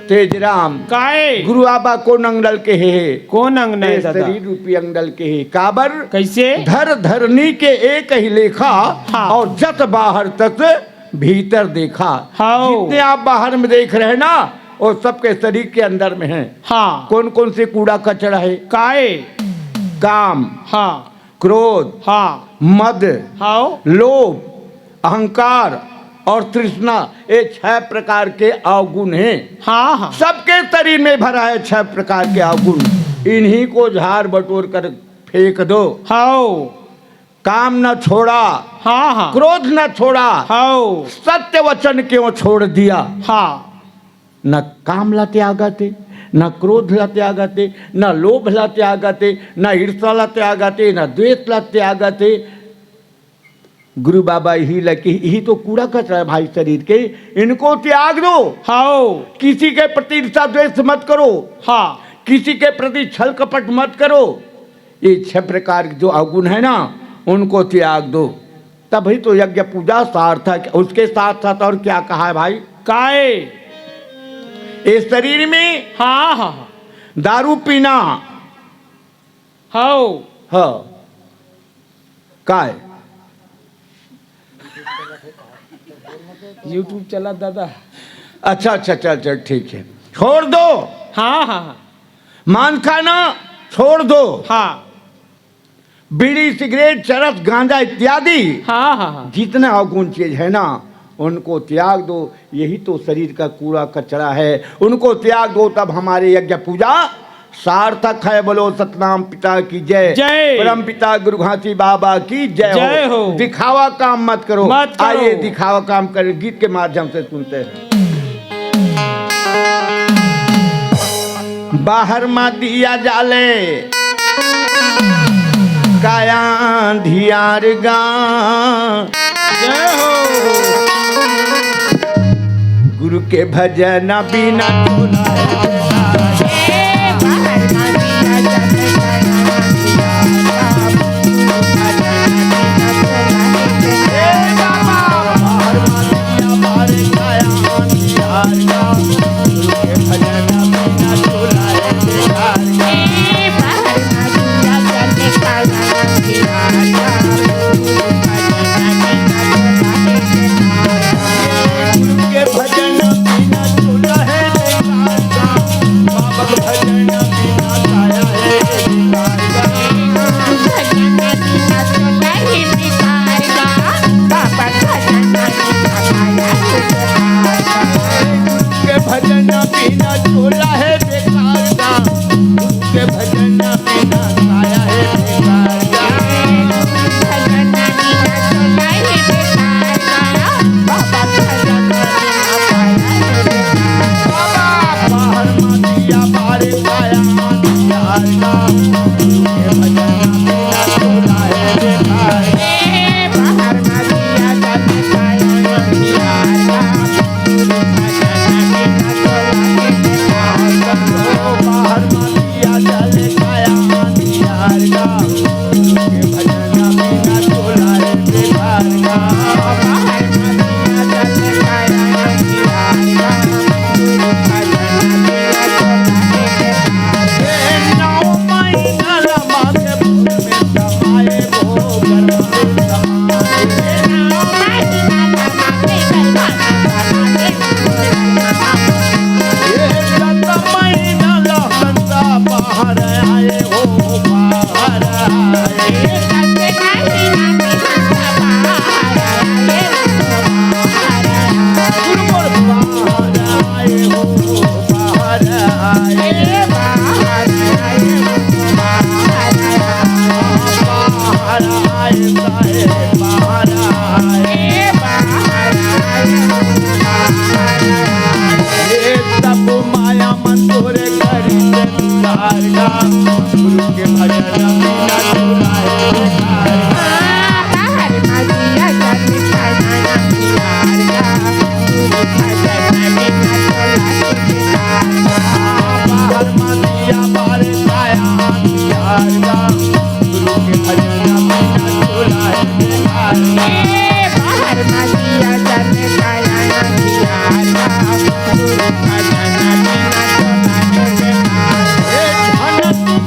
तेजराम काए गुरु आबा को नंगल के हे, कौन अंग नहीं दादा? शरीर रूपी अंगल के हे। काबर कैसे? धर धरनी के एक ही लेखा, हाँ। और जत बाहर तक भीतर देखा। हाँ। जितने आप बाहर में देख रहे हैं ना, वो सबके शरीर के अंदर में है। हाँ। कौन कौन से कूड़ा कचरा है? काए? काम, हाँ। क्रोध, हाँ। मद, हाँ। लोभ, अहंकार और तृष्णा, ये 6 प्रकार के अवगुण हैं। हाँ। हाँ। सबके शरीर में भरा है 6 प्रकार के अवगुण। इन्हीं को झाड़ बटोर कर फेंक दो। हाँ। काम न छोड़ा, हाँ। हाँ। क्रोध न छोड़ा, हाँ। सत्य वचन क्यों छोड़ दिया? हाँ। न काम ला त्यागते, न क्रोध ला त्यागते, न लोभ ला त्यागते, न ईर्ष्या ला त्यागते, न द्वेष ला त्यागते। गुरु बाबा यही तो कूड़ा कचरा है भाई शरीर के, इनको त्याग दो। हाँ। किसी के प्रति ईर्ष्या द्वेष मत करो। हाँ। किसी के प्रति छल कपट मत करो। ये 6 प्रकार के जो अवगुण है ना, उनको त्याग दो, तभी तो यज्ञ पूजा सार्थक। उसके साथ साथ और क्या कहा है भाई? काए? इस शरीर में हाँ। हाँ। दारू पीना, हाँ। हाँ, काय यूट्यूब चला दादा। अच्छा, चल ठीक है, छोड़ दो। हाँ। हाँ। मांस खाना छोड़ दो। हाँ। बीड़ी, सिगरेट, चरस, गांजा इत्यादि हाँ। हाँ। जितना अवगुण चीज है ना, उनको त्याग दो। यही तो शरीर का कूड़ा कचरा है, उनको त्याग दो, तब हमारे यज्ञ पूजा सार्थक है, बोलो सतनाम पिता की जय। जय। परम पिता गुरु घासी बाबा की जय जय हो। दिखावा काम मत करो, मत करो। आइए दिखावा काम कर गीत के माध्यम से सुनते हैं। बाहर मा दिया जाले काया धियार गा, जय हो। गुरु के भजन बिना टोला भजन बिना चोला है बेकार का, के भजन बिना साया है बेकार का। भजन बिना चोला है बेकार का, बाबा भजन बिना साया है बेकार का। बाहर मातिया बारे साया यार का, के भजन बिना चोला है बेकार का। बाहर मातिया जाने साया यार का, बाहर मातिया जले काया यार का, के भजन बिना चोला है बेकार का। बाहर मातिया जले काया यार का, भजन बिना चोला है बेकार का। 9 महीना लमा के भोग में समाए वो गरमा समाए, 9 महीना लमा के गरमा समाए। बाहर आए हो बाहर आए, बाहर आए हो बाहर आए, बाहर आए साहेब बाहर आए, तब माया मन तोरे करी गुरु के भजन बिना चोला है बेकार का। बाहर मातिया जाने काया यार का, भजन बिना चोला है बेकार का। बाहर मातिया बारे काया यार का, गुरु के भजन बिना चोला है बेकार का। बाहर मातिया जाने काया यार का, गुरु भजन बिना चोला है बेकार का।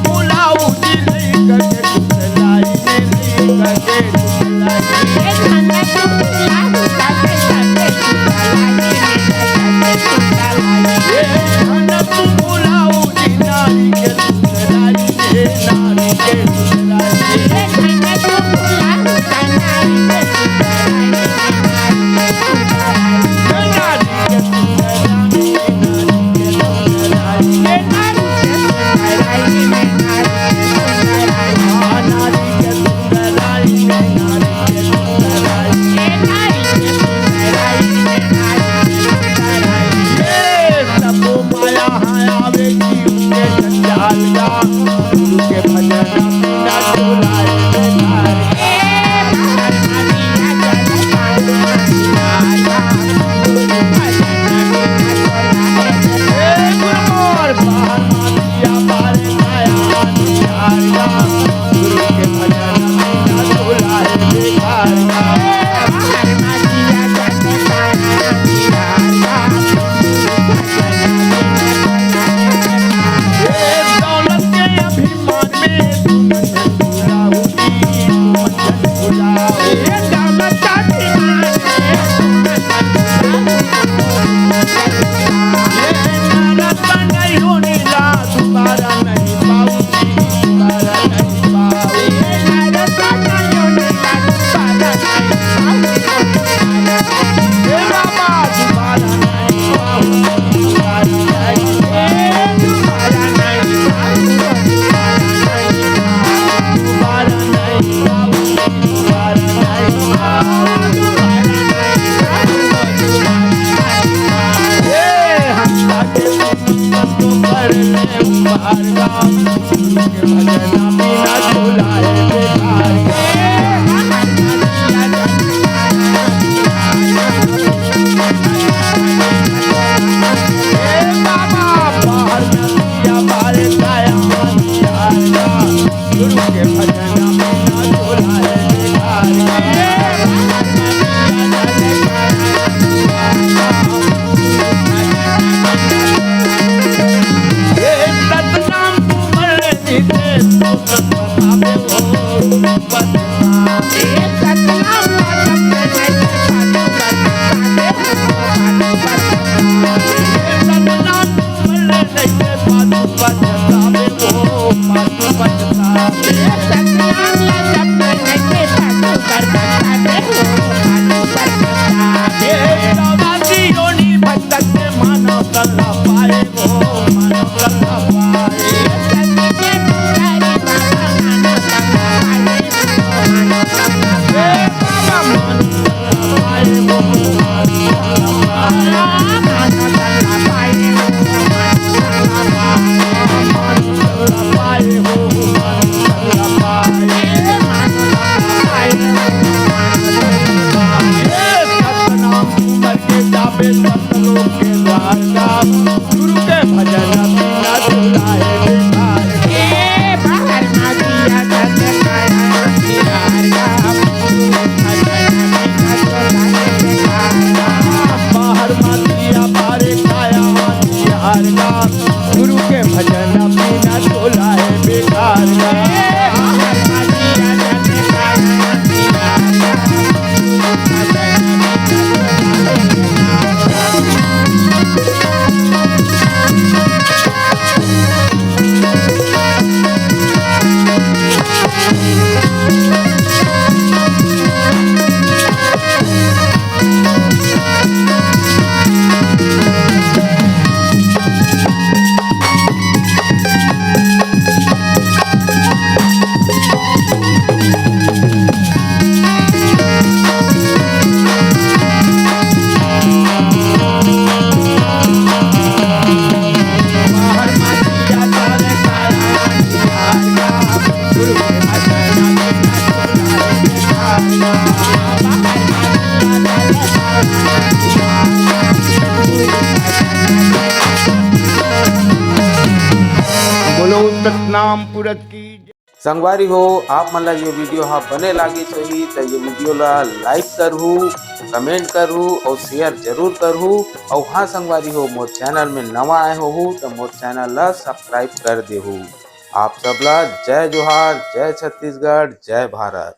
बोलो सतनाम पुरत की। संगवारी हो आप मन ला ये वीडियो हाँ बने लागी होही तो ये वीडियो ला लाइक करहू, कमेंट करहू और शेयर जरूर करहू। और हाँ संगवारी हो मोर चैनल में नवा आए हो तो मोर चैनल ला सब्सक्राइब कर देहू। आप सबला जय जोहार, जय छत्तीसगढ़, जय भारत।